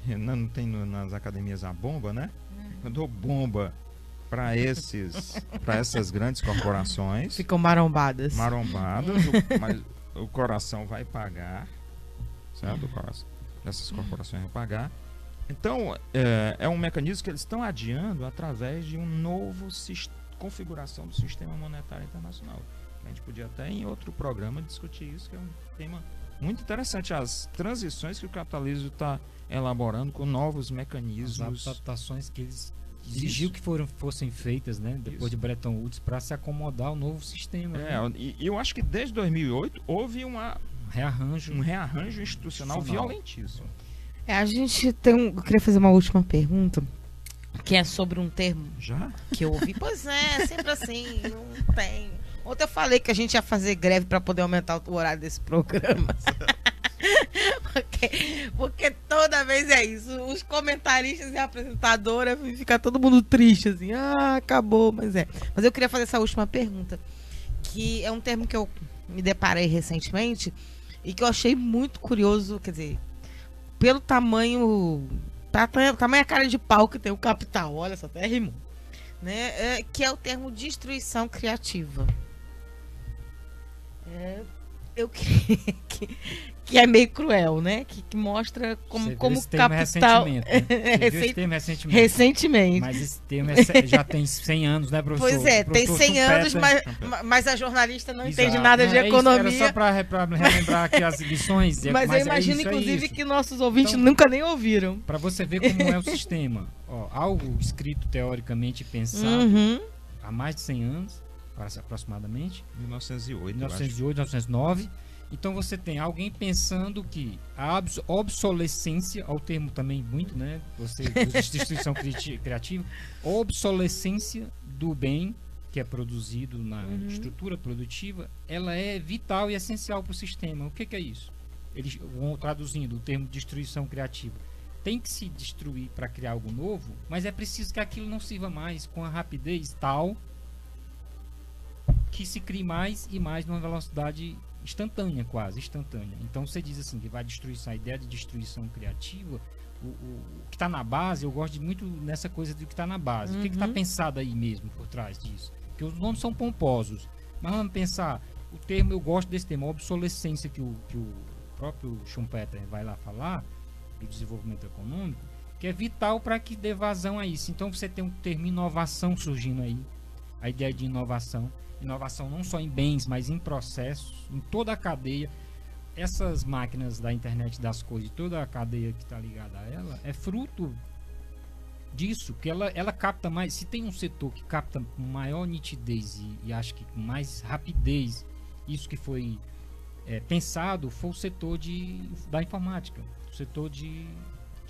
não tem nas academias a bomba, né? Eu dou bomba para essas grandes corporações. Ficam marombadas. Mas o coração vai pagar, certo? O coração dessas corporações vão pagar. Então, é um mecanismo que eles estão adiando através de um novo configuração do sistema monetário internacional. A gente podia até em outro programa discutir isso, que é um tema muito interessante. As transições que o capitalismo está elaborando com novos mecanismos. As adaptações que eles exigiu que fossem feitas, né, depois de Bretton Woods, para se acomodar ao novo sistema. Né? E eu acho que desde 2008 houve um rearranjo institucional violentíssimo. A gente tem eu queria fazer uma última pergunta, que é sobre um termo Já? que eu ouvi. Pois é, sempre assim, não tem. Ontem eu falei que a gente ia fazer greve para poder aumentar o horário desse programa. Porque toda vez é isso. Os comentaristas e a apresentadora fica todo mundo triste, assim. Acabou, mas é. Mas eu queria fazer essa última pergunta, que é um termo que eu me deparei recentemente e que eu achei muito curioso, quer dizer, pelo tamanho tamanha cara de pau que tem o capital, olha, só até rimou, né? Que é o termo destruição criativa. Eu queria que é meio cruel, né? Que mostra como o capital... Recentemente. Mas esse termo já tem 100 anos, né, professor? Pois é, tem 100 anos, mas a jornalista não entende nada de economia. Era só para relembrar aqui as lições. Mas eu imagino, inclusive, que nossos ouvintes nunca nem ouviram. Para você ver como é o sistema. Algo escrito teoricamente pensado há mais de 100 anos, aproximadamente. 1908, 1909. Então você tem alguém pensando que a obsolescência, ao termo também muito, né? Destruição criativa, obsolescência do bem que é produzido na estrutura produtiva, ela é vital e essencial para o sistema. O que é isso? Eles vão traduzindo o termo destruição criativa. Tem que se destruir para criar algo novo, mas é preciso que aquilo não sirva mais com a rapidez tal que se crie mais e mais numa velocidade instantânea, quase instantânea. Então você diz assim que vai destruir a ideia de destruição criativa, o que está na base, eu gosto muito nessa coisa do que está na base. O que está pensado aí mesmo por trás disso? Porque os nomes são pomposos, mas vamos pensar, o termo, eu gosto desse termo, a obsolescência que o próprio Schumpeter vai lá falar do desenvolvimento econômico, que é vital para que dê vazão a isso. Então você tem um termo inovação surgindo aí, a ideia de inovação não só em bens, mas em processos, em toda a cadeia. Essas máquinas da internet das coisas, toda a cadeia que está ligada a ela, é fruto disso, que ela capta mais. Se tem um setor que capta com maior nitidez e acho que com mais rapidez, isso que foi pensado, foi o setor da informática, o setor de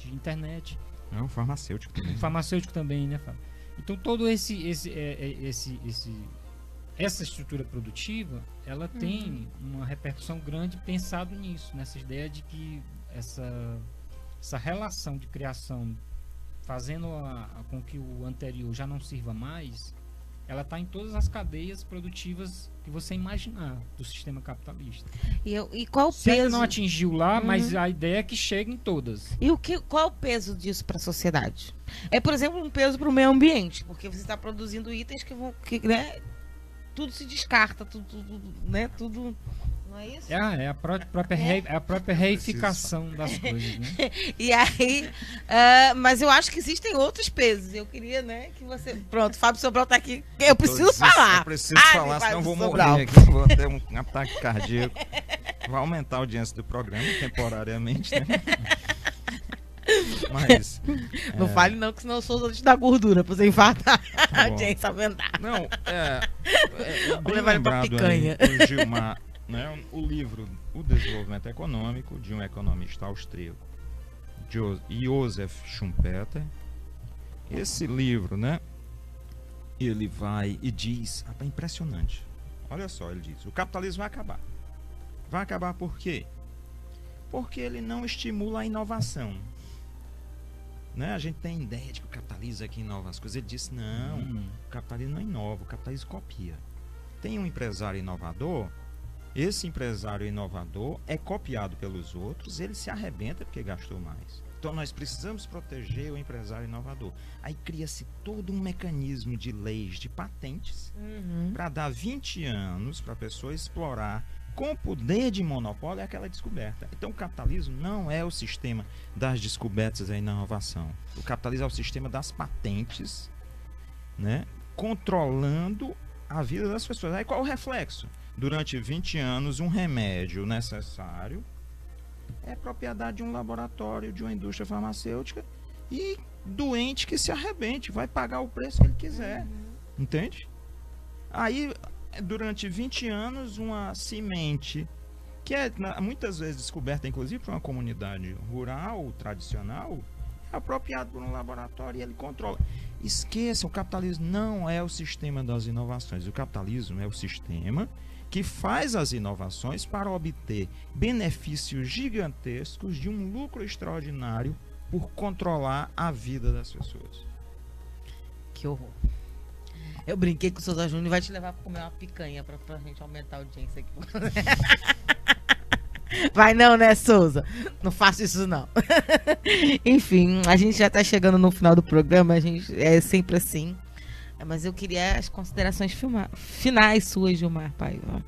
internet. É o farmacêutico também. O farmacêutico também, né, Fábio? Então todo essa estrutura produtiva, ela tem uma repercussão grande pensado nisso, nessa ideia de que essa relação de criação fazendo com que o anterior já não sirva mais, ela está em todas as cadeias produtivas que você imaginar do sistema capitalista. E qual o peso? Você não atingiu lá, mas a ideia é que chegue em todas. E qual é o peso disso para a sociedade? É, por exemplo, um peso para o meio ambiente, porque você está produzindo itens né, tudo se descarta, tudo, né? Tudo, não é isso? É a própria reificação das coisas, né? E aí, mas eu acho que existem outros pesos. Eu queria, né, que você... Pronto, Fábio Sobral está aqui. Eu preciso falar. Eu preciso falar, senão eu vou morrer aqui. Vou ter um ataque cardíaco. Vai aumentar a audiência do programa temporariamente, né? Mas, não fale não, que senão eu sou antes da gordura, pra você infartar a audiência aumentar. Não, Vou levar ele pra picanha. Aí, o Gilmar, né, o livro O Desenvolvimento Econômico, de um economista austríaco, Joseph Schumpeter. Esse livro, né, ele vai e diz, é impressionante. Olha só, ele diz, o capitalismo vai acabar. Vai acabar por quê? Porque ele não estimula a inovação. né? A gente tem ideia de que o capitalismo é que inova as coisas. Ele disse, não, o capitalismo não inova, o capitalismo copia. Tem um empresário inovador, esse empresário inovador é copiado pelos outros, ele se arrebenta porque gastou mais. Então nós precisamos proteger o empresário inovador. Aí cria-se todo um mecanismo de leis, de patentes, para dar 20 anos para a pessoa explorar com poder de monopólio aquela descoberta. Então o capitalismo não é o sistema das descobertas e da inovação. O capitalismo é o sistema das patentes, né, controlando a vida das pessoas. Aí qual o reflexo? Durante 20 anos, um remédio necessário é propriedade de um laboratório, de uma indústria farmacêutica, e doente que se arrebente, vai pagar o preço que ele quiser. Entende? Aí, durante 20 anos, uma semente que é muitas vezes descoberta, inclusive, por uma comunidade rural, tradicional, é apropriado por um laboratório e ele controla. Esqueçam, o capitalismo não é o sistema das inovações. O capitalismo é o sistema que faz as inovações para obter benefícios gigantescos de um lucro extraordinário por controlar a vida das pessoas. Que horror. Eu brinquei com o Souza Júnior e vai te levar para comer uma picanha pra gente aumentar a audiência aqui. Vai não, né, Souza? Não faço isso, não. Enfim, a gente já tá chegando no final do programa, a gente é sempre assim. Mas eu queria as considerações finais suas, Gilmar Paiva.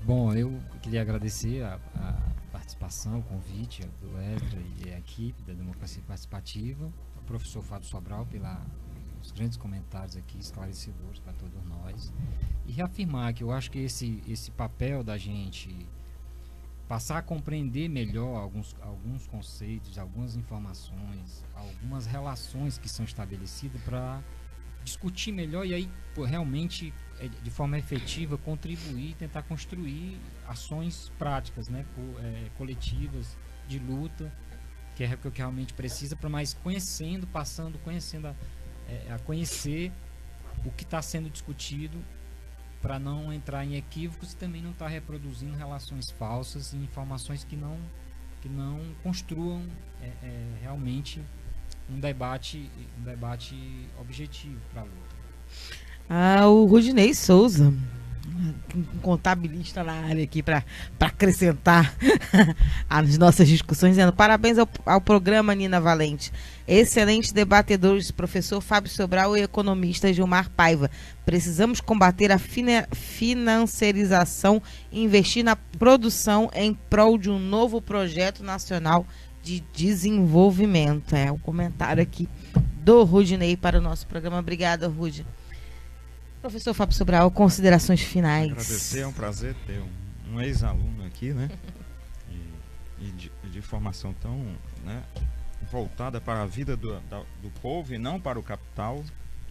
Bom, eu queria agradecer a participação, o convite do Esdra e a equipe da Democracia Participativa, o professor Fábio Sobral pelos grandes comentários aqui, esclarecedores para todos nós, e reafirmar que eu acho que esse papel da gente passar a compreender melhor alguns conceitos, algumas informações, algumas relações que são estabelecidas para discutir melhor e aí realmente de forma efetiva contribuir, tentar construir ações práticas, né, coletivas de luta, que é o que realmente precisa, para mais conhecendo a conhecer o que está sendo discutido, para não entrar em equívocos e também não estar reproduzindo relações falsas e informações que não construam realmente um debate objetivo para a luta. O Rudinei Souza, um contabilista na área aqui para acrescentar as nossas discussões, dizendo parabéns ao programa, Nina Valente. Excelentes debatedores, professor Fábio Sobral e economista Gilmar Paiva. Precisamos combater a financiarização e investir na produção em prol de um novo projeto nacional de desenvolvimento. É o comentário aqui do Rudinei para o nosso programa. Obrigada, Rudy. Professor Fábio Sobral, considerações finais. Agradecer, é um prazer ter um ex-aluno aqui, né? de formação tão, né, voltada para a vida do povo e não para o capital.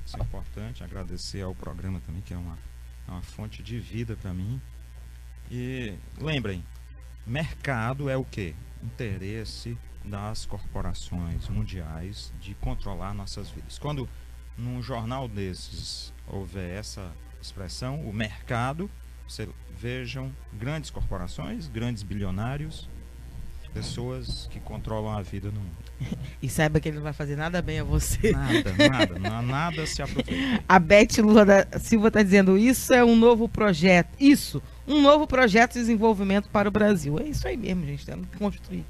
Isso é importante. Agradecer ao programa também, que é uma fonte de vida para mim. E lembrem, mercado é o quê? Interesse das corporações mundiais de controlar nossas vidas. Quando num jornal desses houver essa expressão, o mercado, vejam grandes corporações, grandes bilionários, pessoas que controlam a vida no mundo. E saiba que ele não vai fazer nada bem a você. Nada, não há nada se aproveita. A Beth Lula da Silva está dizendo, isso é um novo projeto, um novo projeto de desenvolvimento para o Brasil. É isso aí mesmo, gente, temos que construir.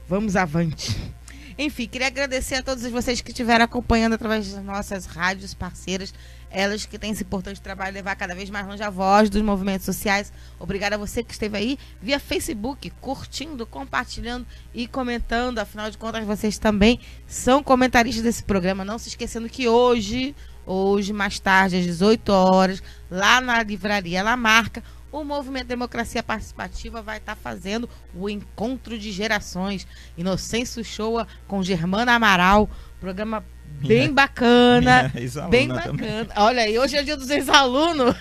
Vamos avante. Enfim, queria agradecer a todos vocês que estiveram acompanhando através das nossas rádios parceiras, elas que têm esse importante trabalho de levar cada vez mais longe a voz dos movimentos sociais. Obrigada a você que esteve aí via Facebook, curtindo, compartilhando e comentando. Afinal de contas, vocês também são comentaristas desse programa. Não se esquecendo que hoje, mais tarde, às 18 horas, lá na Livraria Lamarca, o Movimento Democracia Participativa vai estar fazendo o Encontro de Gerações. Inocêncio Shoa com Germana Amaral. Programa bem bacana. Bem bacana. Também. Olha aí, hoje é dia dos ex-alunos.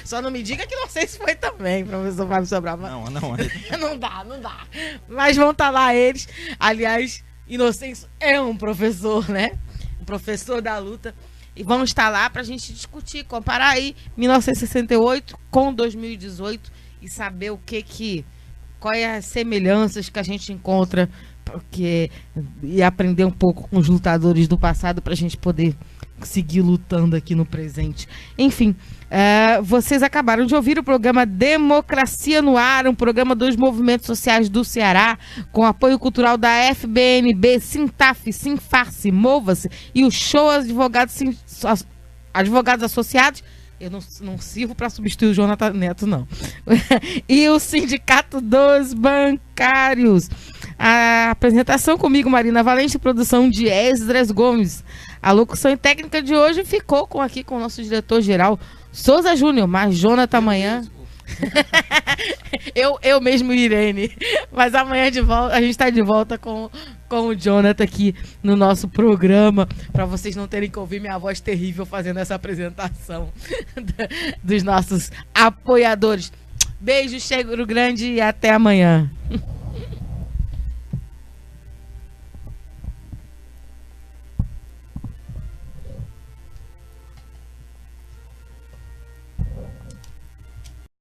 Só não me diga que Inocêncio foi também, professor Fábio Sobral. Não. Não dá. Mas vão estar lá eles. Aliás, Inocêncio é um professor, né? Um professor da luta. E vamos estar lá para a gente discutir, comparar aí 1968 com 2018 e saber quais as semelhanças que a gente encontra e aprender um pouco com os lutadores do passado para a gente poder seguir lutando aqui no presente. Enfim, vocês acabaram de ouvir o programa Democracia no Ar, um programa dos movimentos sociais do Ceará, com apoio cultural da FBNB, Sintaf, Sinfarce, Mova-se e o Show Advogados Associados. Eu não sirvo para substituir o Jonathan Neto, não. E o Sindicato dos Bancários. A apresentação comigo, Marina Valente, produção de Esdras Gomes. A locução e técnica de hoje ficou aqui com o nosso diretor-geral, Souza Júnior, mas Jonathan amanhã... eu mesmo, Irene. Mas amanhã a gente está de volta com o Jonathan aqui no nosso programa, para vocês não terem que ouvir minha voz terrível fazendo essa apresentação dos nossos apoiadores. Beijo, cheiro grande e até amanhã.